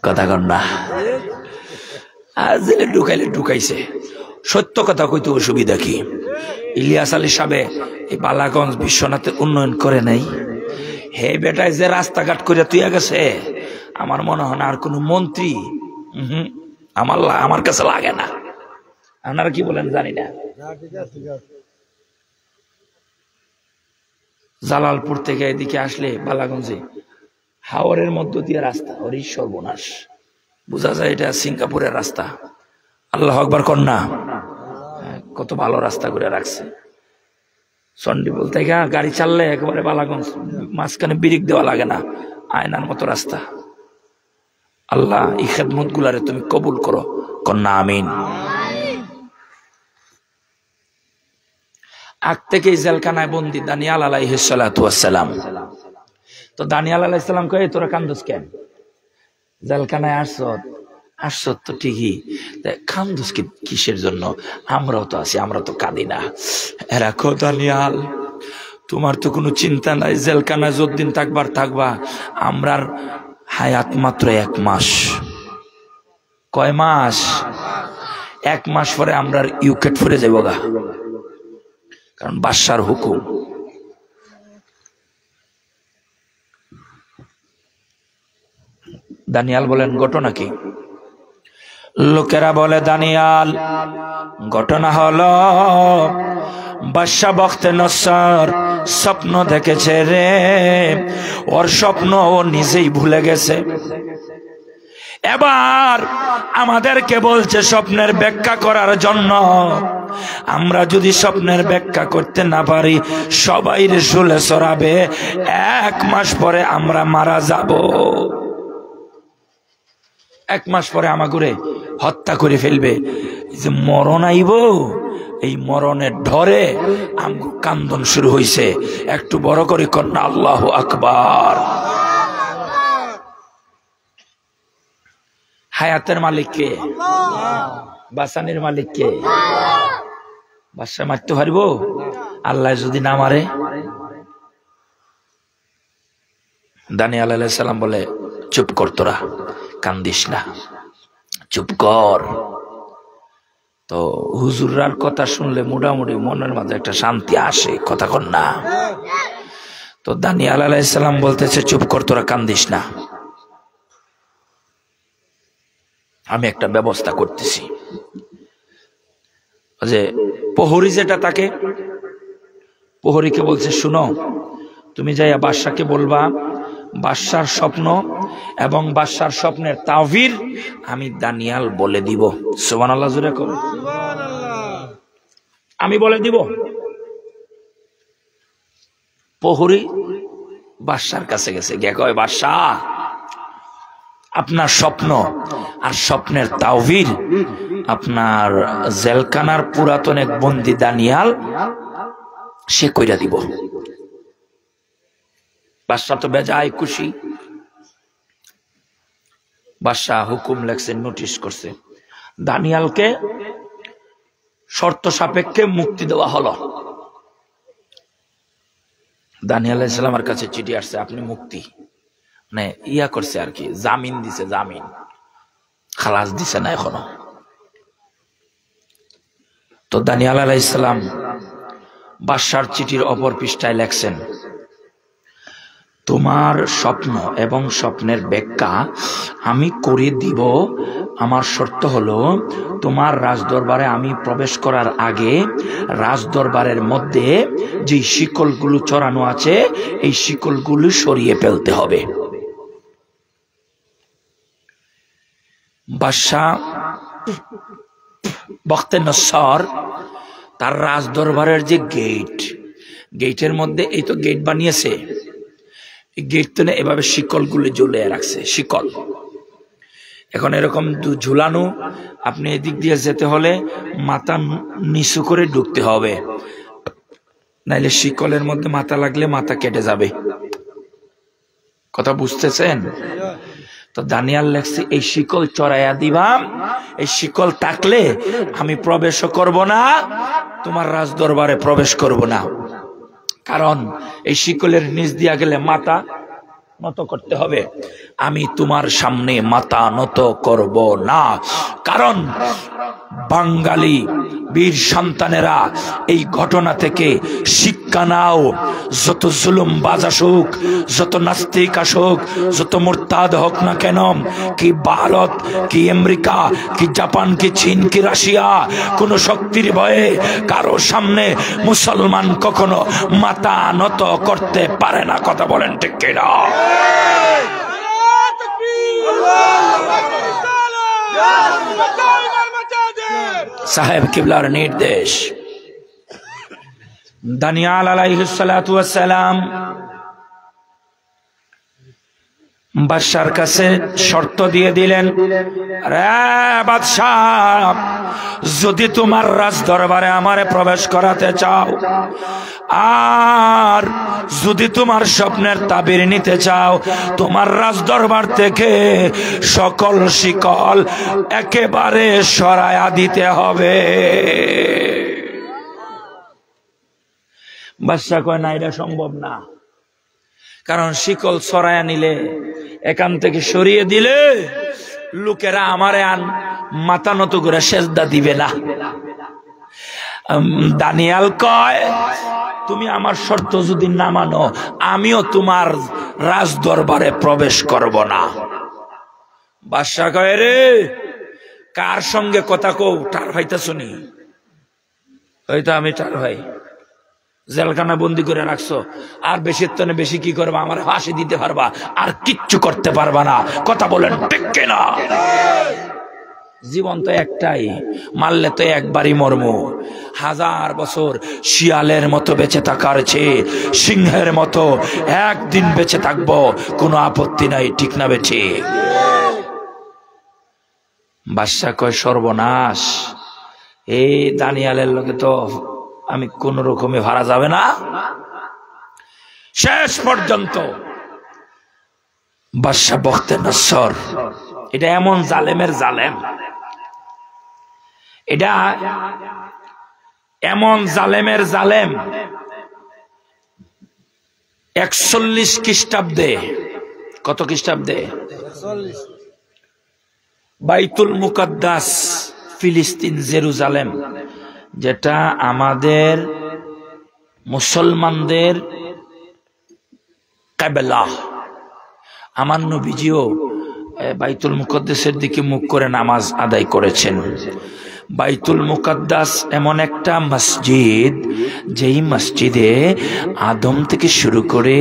কথা কন না, আর জেলে ঢুকাইলে ঢুকাইছে। সত্য কথা কইতে অসুবিধা কি? ইলিয়াস আলী সাহেব এই বালাগঞ্জ বিশ্বনাথের উন্নয়ন করে নাই। হে বেটায় যে রাস্তাঘাট করে তুই গেছে, আমার মনে হয় না আর কোন মন্ত্রী আমার কাছে লাগে না। আপনারা কি বলেন জানি না। জালালপুর থেকে এদিকে আসলে বালাগঞ্জে হাওরের মধ্য দিয়ে রাস্তা, হরিশ সর্বনাশ, বোঝা যায় এটা সিঙ্গাপুরের রাস্তা। আল্লাহ আকবার কন্যা, কত ভালো রাস্তা করে রাখছে। চন্ডিবল থেকে গাড়ি চাললে একেবারে বালাগঞ্জ, মাঝখানে ব্রেক দেওয়া লাগে না, আয়নার মতো রাস্তা। আল্লাহ এই খেদমত গুলারে তুমি কবুল করো, কন্যা আমিন। আগ থেকে জেলখানায় বন্দি দানিয়াল আলাইহিস সালাতু ওয়াস সালাম। তো দানিয়াল আলাইহিস সালাম কয়ে তোরা কান্দোস কেন? জেলখানায় আসছ তো ঠিকই, কান্দোস কিসের জন্য? আমরাও তো আছি, আমরা তো কাঁদি না। এরা কো দানিয়াল তোমার তো কোনো চিন্তা নাই, জেলখানায় যতদিন থাকবার থাকবা, আমরার হায়াত মাত্র 1 মাস। কয় মাস? 1 মাস পরে আমরা ইউকেট ফিরে যাবো গা, কারণ বাদশার হুকুম। দানিয়াল বলেন ঘটনা কি? লোকেরা বলে দানিয়াল ঘটনা হলো বাদশা বখতে নসর স্বপ্ন দেখেছে রে, ওর স্বপ্ন ও নিজেই ভুলে গেছে। এবার আমাদেরকে বলছে স্বপ্নের ব্যাখ্যা করার জন্য। আমরা যদি স্বপ্নের ব্যাখ্যা করতে না পারি, সবাই রসুলে চড়াবে, 1 মাস পরে আমরা মারা যাব। 1 মাস পরে আমাগুরে হত্যা করে ফেলবে। এই যে মরণ আইব, এই মরণের ঢরে কান্দন শুরু হইছে। একটু বড় করে কন্যা আল্লাহু আকবার। হায়াতের মালিক কে? বাসানির মালিক কে? বাদশা মারতে পারব? আল্লাহ যদি না মারে? দানিয়াল আলাইহিস সালাম বলে চুপ কর, তোরা কান্দিস না, চুপ কর। তো হুজুরার কথা শুনলে মোটামুটি মনের মাঝে একটা শান্তি আসে, কথা কন না। তো দানিয়াল আলাইহিস সালাম বলতেছে চুপ কর, তোরা কান্দিস না, আমি একটা ব্যবস্থা করতেছি। যে প্রহরী যেটা তাকে, প্রহরীকে বলছে শুনো, তুমি যাইয়া বাদশাকে বলবা বাদশার স্বপ্ন এবং বাদশার স্বপ্নের তাওয়িল আমি দানিয়াল বলে দিব। সুবহানাল্লাহ জোরে কর। আমি বলে দিব। প্রহরী বাদশার কাছে গেছে, গিয়ে কয় বাদশা আপনার স্বপ্ন আর স্বপ্নের তাওয়িল আপনার জেলখানার পুরাতন এক বন্দী দানিয়াল সে কইরা দিব। বাদশা তো বেজায় খুশি। বাদশা হুকুম লেখছে, নোটিশ করছে, দানিয়ালকে শর্ত সাপেক্ষে মুক্তি দেওয়া হলো। দানিয়াল আলাইহিস সালামের কাছে চিঠি আসছে, আপনি মুক্তি, মানে ইয়া করছে আর কি, জামিন দিছে, জামিন খালাস দিছে না এখনো। তো দানিয়াল আলাইহিস সালাম বাদশার চিঠির অপর পৃষ্ঠায় লেখছেন, তোমার স্বপ্ন এবং স্বপ্নের ব্যাখ্যা আমি করে দিব। আমার শর্ত হলো তোমার রাজদরবারে আমি প্রবেশ করার আগে রাজদরবারের মধ্যে যে শিকলগুলো চড়ানো আছে এই শিকলগুলো সরিয়ে ফেলতে হবে। বাদশা বখতে নসর তার রাজদরবারের যে গেটের মধ্যে, এই তো গেট বানিয়েছে, গেট তো না এভাবে শিকলগুলো ঝুলিয়ে রাখছে, শিকল। এখন এরকম ঝুলানো, আপনি এদিক দিয়ে যেতে হলে মাথা নিচু করে ঢুকতে হবে, নাইলে শিকলের মধ্যে মাথা লাগলে মাথা কেটে যাবে। কথা বুঝতেছেন? তো দানিয়াল লেখছে এই শিকল চড়াইয়া দিবাম, এই শিকল থাকলে আমি প্রবেশও করব না, তোমার রাজদরবারে প্রবেশ করব না। কারণ এই শিকলের নিচ দিয়া গেলে মাথা নত করতে হবে। আমি তোমার সামনে মাথা নত করব না। কারণ বাঙালি বীর সন্তানেরা এই ঘটনা থেকে শিক্ষা নাও। যত জুলুম বাজ আসুক, যত নাস্তিক আসুক, যত মুরতাদ হোক না কেন, কি ভারত, কি আমেরিকা, কি জাপান, কি চীন, কি রাশিয়া, কোন শক্তির ভয়ে কারো সামনে মুসলমান কখনো মাথা নত করতে পারে না। কথা বলেন ঠিক কিনা? সাহেব কিবলার নির্দেশ। দানিয়াল আলাইহিস সালাতু ওয়াস সালাম বাদশার কাছে শর্ত দিয়ে দিলেন, রে বাদশাহ, যদি তোমার রাজ দরবারে আমারে প্রবেশ করাতে চাও, আর যদি তোমার স্বপ্নের তাবির নিতে চাও, তোমার রাজ দরবার থেকে সকল শিকল একেবারে সরায়া দিতে হবে। বাদশা কয়, না, এটা সম্ভব না। কারণ শিকল সরায়া নিলে, এখান থেকে সরিয়ে দিলে লোকেরা আমারে মাথা নত করে সেজদা দিবে না। দানিয়াল কয়, তুমি আমার শর্ত যদি না মানো, আমিও তোমার রাজ দরবারে প্রবেশ করব না। বাদশা কয়, রে কার সঙ্গে কথা কও? টার ভাইটা শুনি। হয়তো আমি টার ভাই, জেলখানা বন্দি করে রাখছো, আর বেশি তনে বেশি কি করবা? আমার ফাঁসি দিতে পারবা, আর কিচ্ছু করতে পারবা না। কথা বলেন ঠিক কিনা? জীবন তো একটাই, মারলে তো একবারই মরম। 1000 বছর শিয়ালের মতো বেঁচে থাকার চেয়ে সিংহের মতো একদিন বেঁচে থাকবো, কোনো আপত্তি নাই। ঠিক না বেঠি? বাদশা কয়, সর্বনাশ, এই দানিয়ালের লোকে তো আমি কোন রকমে ভাড়া যাবে না। শেষ পর্যন্ত বাদশা বখতে নসর, এটা এমন জালেমের জালেম, এটা এমন জালেমের জালেম, 41 খ্রিস্টাব্দে, কত খ্রিস্টাব্দে? বাইতুল মুকাদ্দাস, ফিলিস্তিন, জেরুজালেম, যেটা আমাদের মুসলমানদের কিবলা। আমার নবীজিও বাইতুল মুকাদ্দাসের দিকে মুখ করে নামাজ আদায় করেছেন। বাইতুল মুকাদ্দাস এমন একটা মসজিদ, যেই মসজিদে আদম থেকে শুরু করে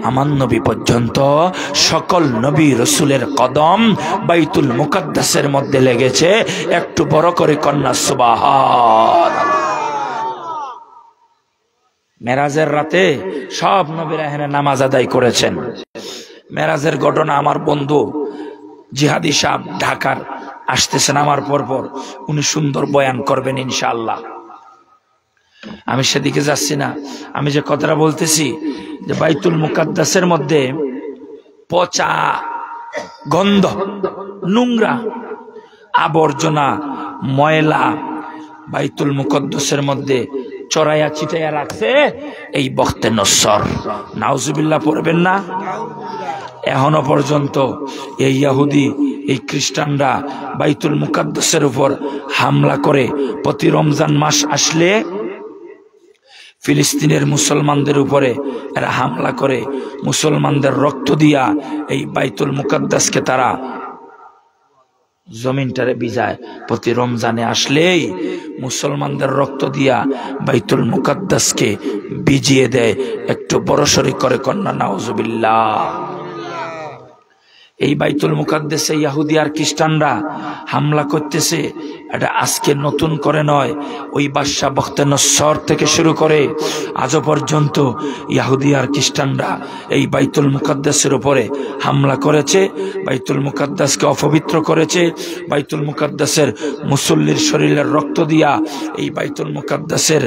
আমার নবী পর্যন্ত সকল নবী রসুলের কদম বাইতুল মুকাদ্দাসের মধ্যে লেগেছে। একটু বড় করে কন্যা সুবহানাল্লাহ। মেরাজের রাতে সব নবীরা এখানে নামাজ আদায় করেছেন। মেরাজের ঘটনা আমার বন্ধু জিহাদি সাহেব ঢাকার আসতেছেন আমার পরপর, উনি সুন্দর বয়ান করবেন ইনশাআল্লাহ। আমি সেদিকে যাচ্ছি না। আমি যে কথাটা বলতেছি, যে বাইতুল মুকাদ্দাসের মধ্যে পচা গন্ধ, নোংরা, আবর্জনা, ময়লা বাইতুল মুকাদ্দাসের মধ্যে চড়াইয়া ছিটাইয়া রাখছে এই বখতে নসর। নাউজুবিল্লাহ পড়বেন না? এখনো পর্যন্ত এই ইহুদি, এই খ্রিস্টানরা বাইতুল মুকাদ্দাসের উপর হামলা করে। প্রতি রমজান মাস আসলে ফিলিস্তিনের মুসলমানদের উপরে এরা হামলা করে, মুসলমানদের রক্ত দিয়া এই বাইতুল মুকাদ্দাসকে তারা জমিনটারে বিজায়। প্রতি রমজানে আসলেই মুসলমানদের রক্ত দিয়া বাইতুল মুকাদ্দাসকে বিজিয়ে দেয়। একটু বড়সড়ি করে কন্যা নাউজুবিল্লাহ। এই বাইতুল মুকাদ্দাসে ইহুদি আর খ্রিস্টানরা হামলা করতেছে, এটা আজকে নতুন করে নয়। ওই বাদশা বখতে নসর থেকে শুরু করে আজও পর্যন্ত ইহুদি আর খ্রিস্টানরা এই বাইতুল মুকাদ্দাসের উপরে হামলা করেছে, বাইতুল মুকাদ্দাসকে অপবিত্র করেছে। বাইতুল মুকাদ্দাসের মুসল্লির শরীরের রক্ত দিয়া এই বাইতুল মুকাদ্দাসের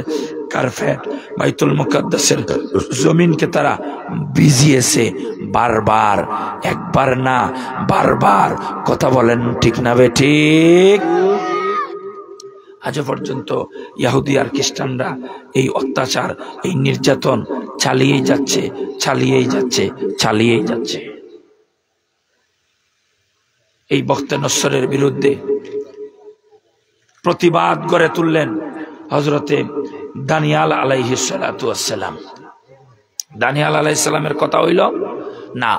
কার্পেট, বাইতুল মুকাদ্দাসের জমিনকে তারা ভিজিয়েছে বারবার, একবার না বারবার। কথা বলেন ঠিক না বেঠিক? আজও পর্যন্ত ইহুদি আর খ্রিস্টানরা এই অত্যাচার, এই নির্যাতন চালিয়েই যাচ্ছে, চালিয়েই যাচ্ছে, চালিয়েই যাচ্ছে। এই বখতে নসরের বিরুদ্ধে প্রতিবাদ গড়ে তুললেন হযরতে দানিয়াল আলাইহিস সালাতু ওয়াস সালাম। দানিয়াল আলাইহিস সালামের কথা হইল, না,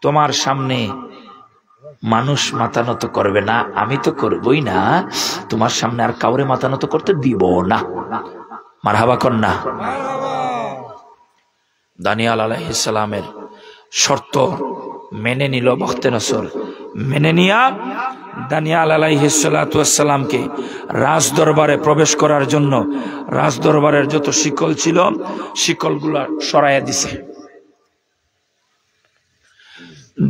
তোমার সামনে মানুষ মাথা নত করবে না, আমি তো করবই না, তোমার সামনে আর কাউরে মাথা নত করতে দিব না। মারহাবা কন্যা। দানিয়াল আলাইহিস সালামের শর্ত মেনে নিল বখতে নসর। মেনে নিয়া দানিয়াল আলাইহিস সালাতু ওয়াস সালামকে রাজ দরবারে প্রবেশ করার জন্য রাজ দরবারের যত শিকল ছিল শিকলগুলা সরাইয়া দিছে।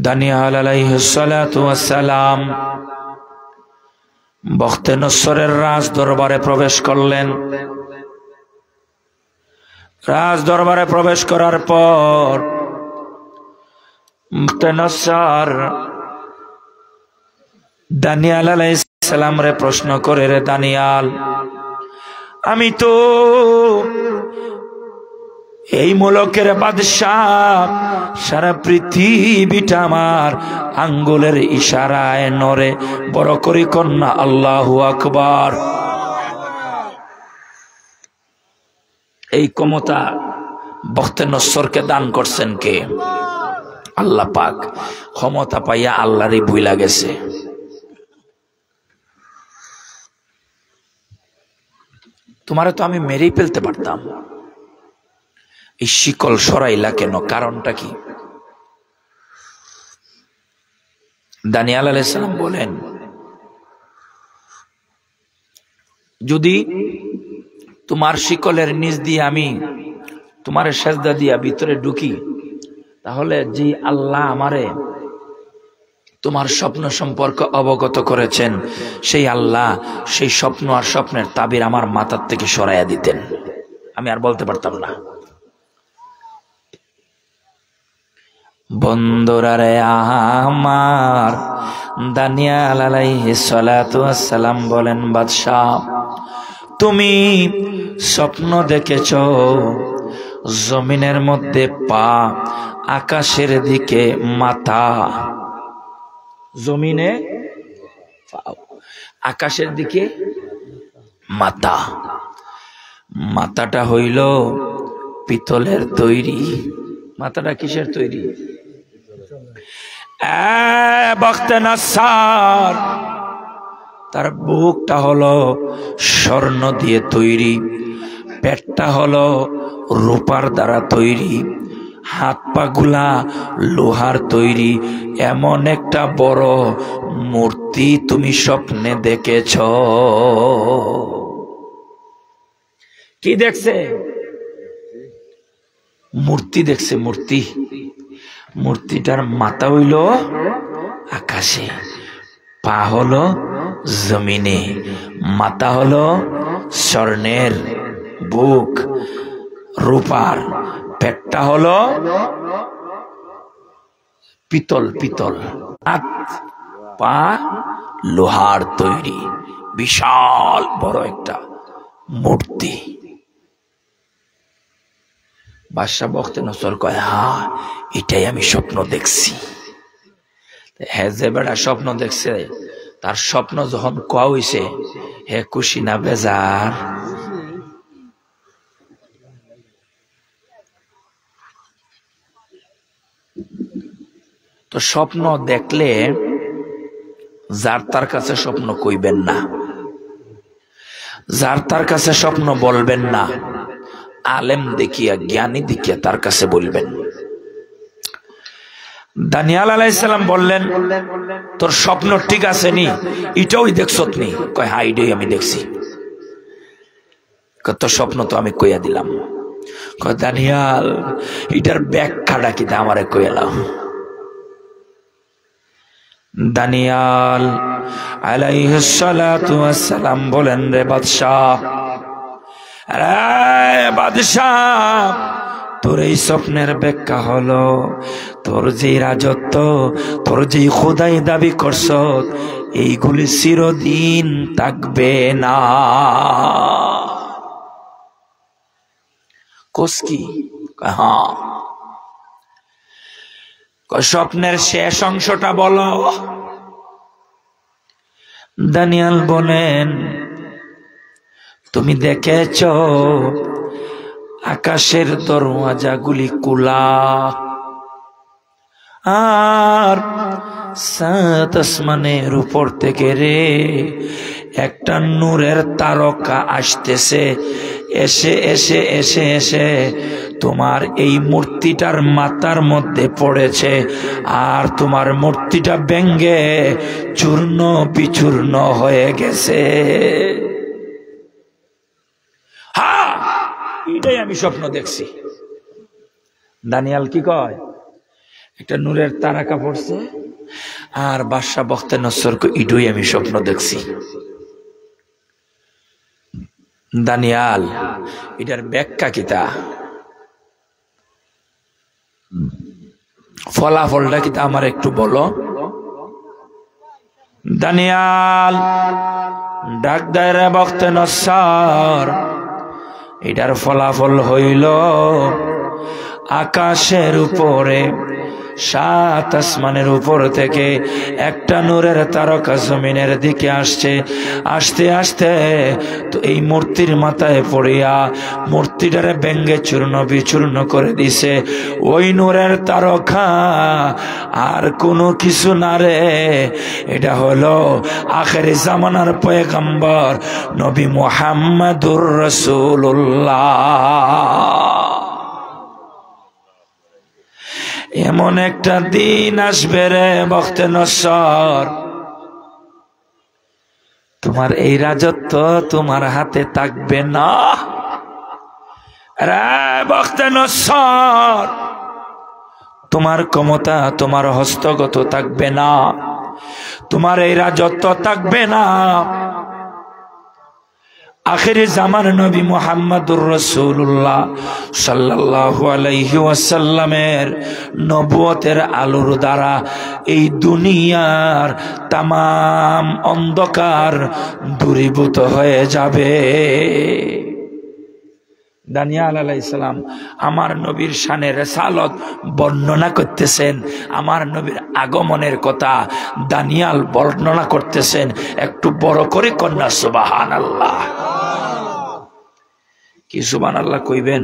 দানিয়াল আলাইহিস সালাতু ওয়াস সালাম বখতে নসরের রাজ দরবারে প্রবেশ করলেন। রাজ দরবারে প্রবেশ করার পর বখতে নসর দানিয়াল আলাইহিস সালাম রে প্রশ্ন করে, রে দানিয়াল, আমি তো এই মুলকের বাদশাহ, সারা পৃথিবীটা আমার আঙ্গুলের ইশারায় নড়ে, বড় করি কন্যা আল্লাহু আকবার। এই ক্ষমতা বখতে নসরকে দান করছেন কে? আল্লাহ পাক। ক্ষমতা পাইয়া আল্লাহরই ভুইলা গেছে। তোমারে তো আমি মেরেই ফেলতে পারতাম, এই শিকল সরাইলা কেন? কারণটা কি? দানিয়াল আলাইহিস সালাম বলেন, যদি তোমার শিকলের নিচ দিয়ে আমি তোমার সেজদা দিয়া ভিতরে ঢুকি, তাহলে যে আল্লাহ আমারে তোমার স্বপ্ন সম্পর্কে অবগত করেছেন, সেই আল্লাহ সেই স্বপ্ন আর স্বপ্নের তাবির আমার মাথার থেকে সরাইয়া দিতেন, আমি আর বলতে পারতাম না। বন্ধুরা রে আমার, দানিয়াল আলাইহিস সালাতু ওয়াস সালাম বলেন, বাদশাহ, তুমি স্বপ্ন দেখেছ জমিনের মধ্যে পা, আকাশের দিকে মাথা। জমিনে আকাশের দিকে মাথা। মাথাটা হইল পিতলের তৈরি। মাথাটা কিসের তৈরি? বখতে নসর তার বুকটা হলো স্বর্ণ দিয়ে তৈরি, পেটটা হলো রূপার দ্বারা তৈরি, হাত পা গুলা লোহার তৈরি। এমন একটা বড় মূর্তি তুমি স্বপ্নে দেখেছ। কি দেখছে? মূর্তি দেখছে। মূর্তি। মূর্তিটার মাথা হইল আকাশে, পা হলো জমিনে, মাথা হলো স্বর্ণের, বুক রূপার, পেটটা হলো পিতল। পিতল, হাত পা লোহার তৈরি, বিশাল বড় একটা মূর্তি। বাদশাহ বখতে নসর কয়, হ্যাঁ, এটাই আমি স্বপ্ন দেখছি। হ্যাঁ, যে বেটা স্বপ্ন দেখছে, তার স্বপ্ন যখন কোয়া হইছে, হে খুশি না বেজার? তো স্বপ্ন দেখলে যার তার কাছে স্বপ্ন কইবেন না, যার তার কাছে স্বপ্ন বলবেন না, আলেম দেখিয়া, জ্ঞানী দেখিয়া তার কাছে বলবেন। দানিয়াল আলাইহিস সালাম বললেন, তোর স্বপ্ন ঠিক আছে নি? এটাও দেখছত নি? কয়, হ্যাঁ, এটাই আমি দেখছি। তোর স্বপ্ন তো আমি কইয়া দিলাম। কয়, দানিয়াল, এটার ব্যাখ্যাটা কি আমারে কইয়া দাও। দানিয়াল আলাইহিস সালাতু ওয়াস সালাম বলেন, রে বাদশাহ, তোর এই স্বপ্নের ব্যাখ্যা হলো, তোর যে রাজত্ব, তোর যে খোদাই দাবি করছ, এইগুলি চিরদিন থাকবে না। কোস কি? হ্যাঁ। স্বপ্নের শেষ অংশটা বলো। দানিয়াল বলেন, তুমি দেখেছ আকাশের দরওয়াজাগুলি খোলা, আর সাত আসমানের উপর থেকে রে একটা নূরের তারকা আসতেছে, এসে এসে এসে এসে তোমার এই মূর্তিটার মাথার মধ্যে পড়েছে, আর তোমার মূর্তিটা ভেঙ্গে চূর্ণ বিচূর্ণ হয়ে গেছে। হ্যাঁ, এটাই আমি স্বপ্ন দেখছি। দানিয়াল কি কয়? একটা নূরের তারকা পড়ছে, আর বাদশা বখতিয়ার এটাই আমি স্বপ্ন দেখছি। দানিয়াল, এটার ব্যাখ্যা কিতা, ফলাফলটা কিতা আমার একটু বলো। দানিয়াল ডাক দেয়, রে বখতিয়ার, এটার ফলাফল হইল আকাশের উপরে সাত আসমানের উপর থেকে একটা নূরের তারকা জমিনের দিকে আসছে। আসতে আসতে তো এই মূর্তির মাথায় পড়িয়া মূর্তিটারে ভেঙ্গে চূর্ণ বিচূর্ণ করে দিছে। ওই নূরের তারকা আর কোনো কিছু না রে, এটা হলো আখেরি জামানার পয়গম্বর নবী মুহাম্মদুর রাসূলুল্লাহ। এমন একটা দিন আসবে রে বখতিয়ার, তোমার এই রাজত্ব তোমার হাতে থাকবে না রে বখতিয়ার, তোমার ক্ষমতা তোমার হস্তগত থাকবে না, তোমার এই রাজত্ব থাকবে না। আখিরি জামান নবী মুহাম্মদুর রাসূলুল্লাহ সাল্লাল্লাহু আলাইহি ওয়াসাল্লামের নবুয়তের আলোর দ্বারা এই দুনিয়ার তামাম অন্ধকার দূরীভূত হয়ে যাবে। দানিয়াল আলাইহিস সালাম আমার নবীর শানের রিসালাত বর্ণনা করতেছেন, আমার নবীর আগমনের কথা দানিয়াল বর্ণনা করতেছেন। একটু বড় করে কন্যা সুবহানাল্লাহ। কি সুবহানাল্লাহ কইবেন?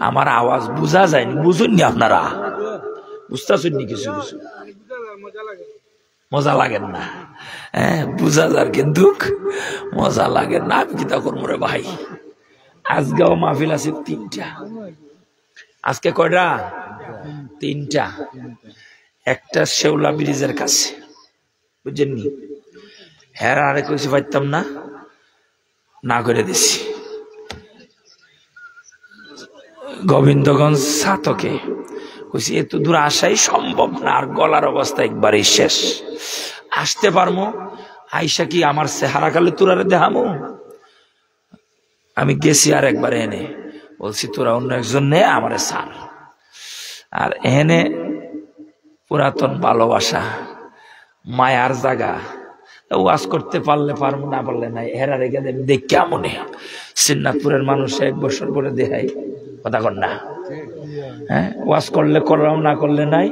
আমার আওয়াজ বুঝা যায়নি, বুঝুননি আপনারা? বুঝতেছেননি? কিছু কিছু মজা লাগেন না, হ্যাঁ বুঝা যার, কিন্তু মজা লাগে না। আমি কি তা করবো রে ভাই? আজকেও মাহফিল আছে তিনটা। আজকে কয়টা? তিনটা। একটা শেওলা ব্রিজের কাছে, বুঝছেননি? হ্যাঁ, আরে কইছি পাইতাম না, না করে দিছি। গোবিন্দগঞ্জ ছাতকে কইছি এত দূর আসাই সম্ভব না, আর গলার অবস্থা একবারই শেষ। আসতে পারবো? আইসা কি আমার চেহারা কালে তোরারে দেখামো? আমি গেছি আর একবার এনে বলছি, তোরা অন্য একজন নে, আমারে সার। আর এনে পুরাতন ভালোবাসা, মায়ার জায়গা, ওয়াজ করতে পারলে পারবো, না পারলে নাই। হেরা রেখে দেবে দেখ কেমনে সিন্নাথপুরের মানুষ 1 বছর পরে দেখাই, কথা কর না? হ্যাঁ, ওয়াজ করলে করলাম, না করলে নাই।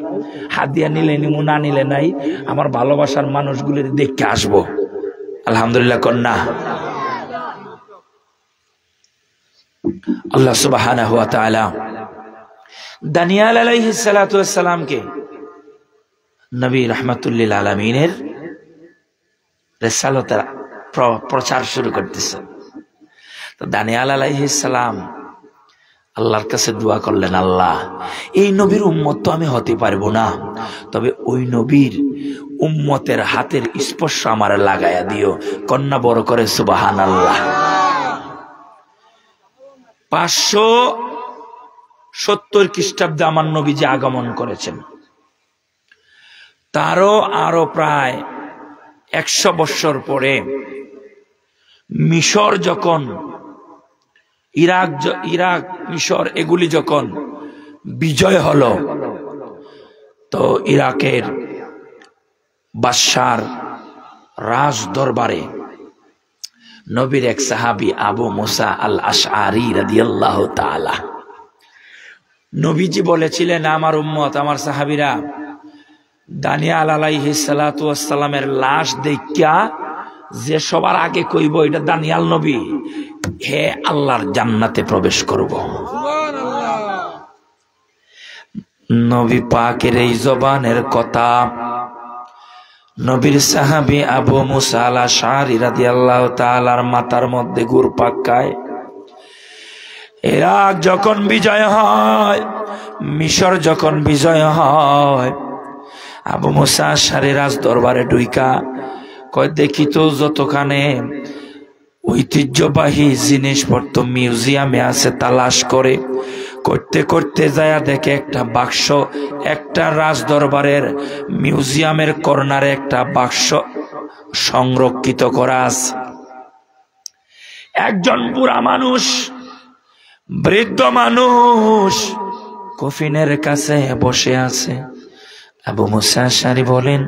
হাদিয়া নিলে নিমু, না নিলে নাই। আমার ভালোবাসার মানুষগুলির দেখতে আসবো, আলহামদুলিল্লাহ কন্যা। আল্লাহ সুবহানাহু ওয়া তাআলা দানিয়াল আলাইহিস সালাতু ওয়াস সালামকে নবী রাহমাতুল লিল আলামিনের রিসালাতের প্রচার শুরু করতেছেন। তো দানিয়াল আলাইহিস সালাম আল্লাহর কাছে দোয়া করলেন, আল্লাহ এই নবীর উম্মত তো আমি হতে পারবো না, তবে ওই নবীর উম্মতের হাতের স্পর্শ আমার লাগায়া দিও। কন্যা বড় করে সুবহানাল্লাহ। 570 খ্রিস্টাব্দে আমার নবীজি আগমন করেছেন। তারও আরো প্রায় 100 বৎসর পরে মিশর যখন ইরাক মিশর এগুলি যখন বিজয় হলো, তো ইরাকের বাদশার রাজ দরবারে নবীর এক সাহাবী আবু মুসা আল আশআরী রাদিয়াল্লাহু তাআলা নবীজি বলেছিলেন আমার উম্মত আমার সাহাবীরা দানিয়াল আলাইহিস সালাতু ওয়াস সালামের লাশ দেখিয়া যে সবার আগে কইব এটা দানিয়াল নবী, হে আল্লাহর জান্নাতে প্রবেশ করব। নবী পাকের এই জবানের কথা নবীর সাহাবী আবু মুসা আল আশআরী রাদিয়াল্লাহু তাআলার মাথার মধ্যে ঘুরপাক খায়। ইরাক যখন বিজয় হয়, মিশর যখন বিজয় হয়, আবু মুসা আশআরী রাজ দরবারে ঢুইকা কয় দেখি তো যতখানে ঐতিহ্যবাহী জিনিসপত্র মিউজিয়ামে আছে তালাশ করে করতে করতে যায় দেখে একটা বাক্স, একটা রাজ দরবারের মিউজিয়ামের কর্নারে একটা বাক্স সংরক্ষিত করা আছে। একজন বুড়া মানুষ, বৃদ্ধ মানুষ কফিনের কাছে বসে আছে। আবু মুসা আশআরী বলেন,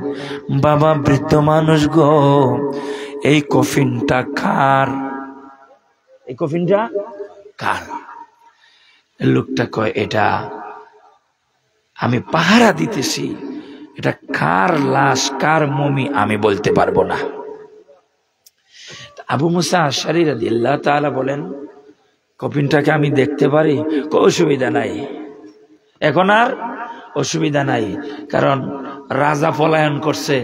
বাবা বৃদ্ধ মানুষ গো, এই কফিনটা কার? এই কফিনটা কার? লোকটা কয় এটা আমি পাহারা দিতেছি, এটা কার লাশ কার মমি আমি বলতে পারবো না। আবু মুসা আশআরী রাদিয়াল্লাহু তাআলা বলেন, কফিনটাকে আমি দেখতে পারি? অসুবিধা নাই, এখন আর অসুবিধা নাই, কারণ রাজা পলায়ন করছে,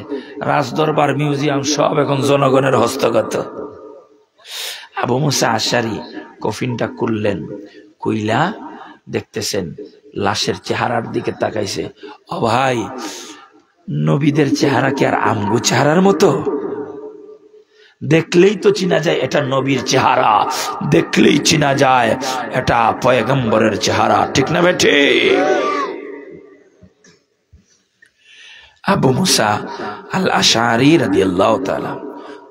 রাজদরবার মিউজিয়াম সব এখন জনগণের হস্তগত। আবু মুসা আশআরী কফিনটা খুললেন, কইলা দেখতেছেন লাশের চেহারার দিকে তাকাইছে। ও ভাই, নবীদের চেহারা কি আর আমগো চেহারার মতো? দেখলেই তো চিনা যায় এটা নবীর চেহারা, দেখলেই চিনা যায় এটা পয়গম্বরের চেহারা, ঠিক না বেঠে? আবু মুসা আল আশআরী রাদিয়াল্লাহু তাআলা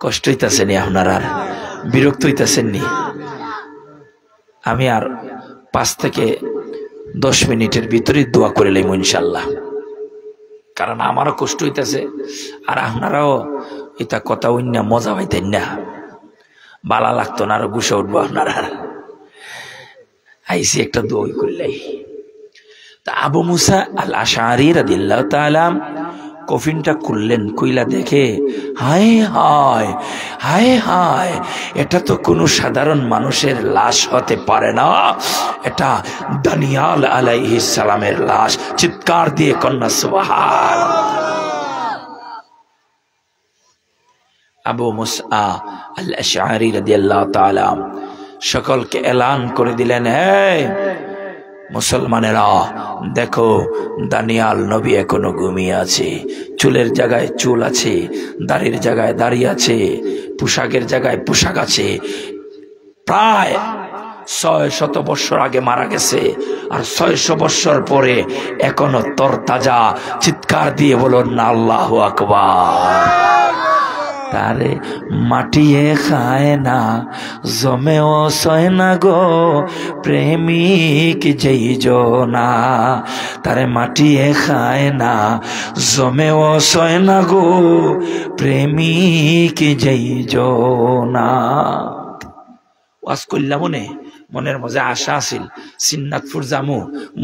কষ্ট হইতাছেন, আপনারা বিরক্ত হইতাছেন নি? আমি আর 5 থেকে 10 মিনিটের ভিতরে দোয়া করে লইব ইনশাআল্লাহ, কারণ আমারও কষ্ট হইতাছে আর আপনারাও এটা কথা অন্য মজা পাইতেন না, বালা লাগতো না, আরো গুছা উঠবো আপনারা। আইসি একটা দোয়া করলেই। তা আবু মুসা আল আশআরী রাদিয়াল্লাহু তাআলা কফিনটা খুললেন, কইলা দেখে হায় হায় হায় হায়, এটা তো কোনো সাধারণ মানুষের লাশ হতে পারে না, এটা দানিয়াল আলাইহিস সালামের লাশ। চিৎকার দিয়ে কন্যা সুবহানাল্লাহ। আবু মুসা আল আশআরী রাদিয়াল্লাহু তাআলা সকলকে এলান করে দিলেন, হে মুসলমানেরা, দেখো দানিয়াল নবী এখনো ঘুমিয়ে আছে, চুলের জায়গায় চুল আছে, দাড়ির জায়গায় দাড়ি আছে, পোশাকের জায়গায় পোশাক আছে, প্রায় 600 বছর আগে মারা গেছে আর 600 বছর পরে এখনো তরতাজা। চিৎকার দিয়ে বলুন না আল্লাহু আকবার। তারে মাটিয়ে খায় না, জমেও সয় না গো প্রেমিক যেই জনা, তারে মাটিয়ে খায় না, জমেও সয় না গো প্রেমিক যেই জনা। ওয়াজ করলাম মনের মধ্যে আশা আছিল, সিন্নাতপুর যামু,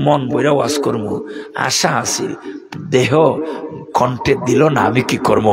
মন বইরা ওয়াজ করমু, আশা আছিল, দেহ কণ্ঠে দিল না, আমি কি করবো।